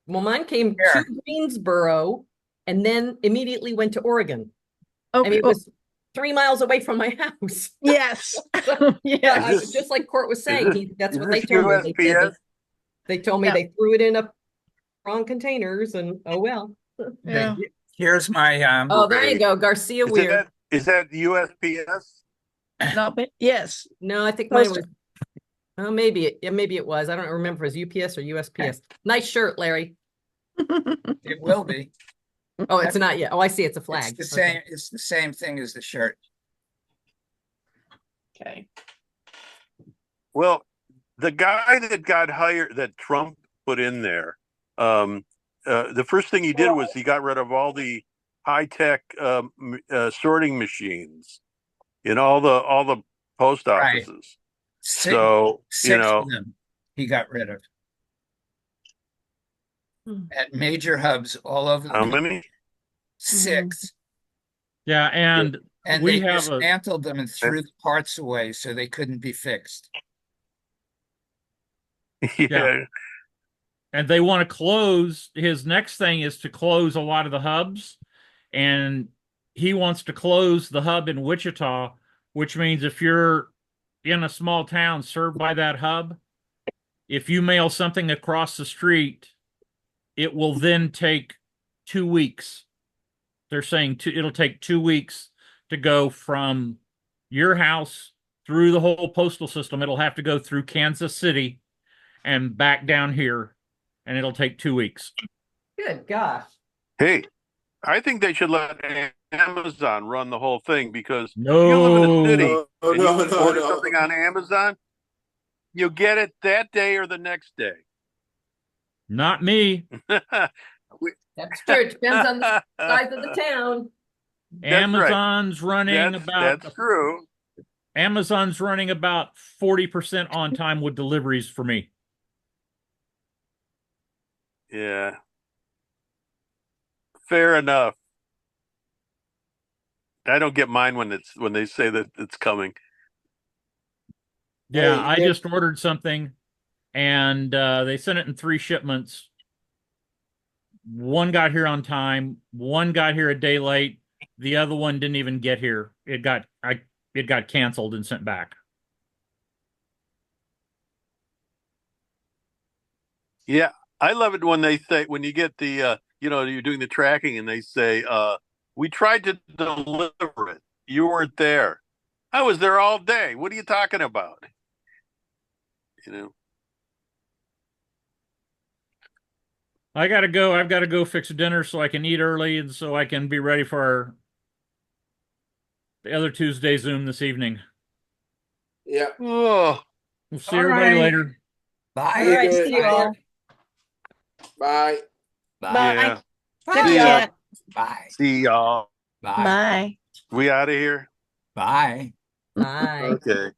Well, mine came Yeah. to Greensboro and then immediately went to Oregon. Okay. I mean, it was 3 miles away from my house. Yes. Yeah, Is this- just like Court was is saying, that's is what they this told me. USPS? They told me Yeah. they threw it in a wrong containers, and oh well. Yeah. Here's my Oh, there you go, Garcia Weir. Is that USPS? No, but yes. No, I think mine Post- was Oh, maybe it was. I don't remember if it was UPS or USPS. Nice shirt, Larry. It will be. Oh, it's not yet. Oh, I see. It's a flag. It's the same. It's the same thing as the shirt. Okay. Well, the guy that got hired, that Trump put in there, the first thing he did was he got rid of all the high-tech sorting machines in all the post Right. offices. Six, So, six of them he got rid of at major hubs all over the how country. many? 6. Yeah, and And we they have a dismantled them and threw the parts away so they couldn't be fixed. Yeah. and they want to close. His next thing is to close a lot of the hubs, and he wants to close the hub in Wichita, which means if you're in a small town served by that hub, if you mail something across the street, it will then take 2 weeks. They're saying it'll take 2 weeks to go from your house through the whole postal system. It'll have to go through Kansas City and back down here, and it'll take 2 weeks. Good gosh. Hey, I think they should let Amazon run the whole thing, because No. if you live in a city and you No. order something on Amazon, you get it that day or the next day. Not me. That's true. It depends on the size of the town. Amazon's running That's true. Amazon's running about 40% on time with deliveries for me. Yeah. Fair enough. I don't get mine when they say that it's coming. Yeah, Hey, I just ordered something, and they sent it in 3 shipments. One got here on time, one got here a day late, the other one didn't even get here. It got canceled and sent back. Yeah, I love it when they say, when you get the you're doing the tracking and they say, we tried to deliver it. You weren't there. I was there all day. What are you talking about? You know. I gotta go. I've got to go fix dinner so I can eat early and so I can be ready for the other Tuesday Zoom this evening. Yeah. Oh, We'll see All everybody right. later. Bye. All right, good. see you all. Bye. Bye. yeah. Good See ya. chat. Bye. See y'all. Bye. Bye. We out of here. Bye. Bye. Okay.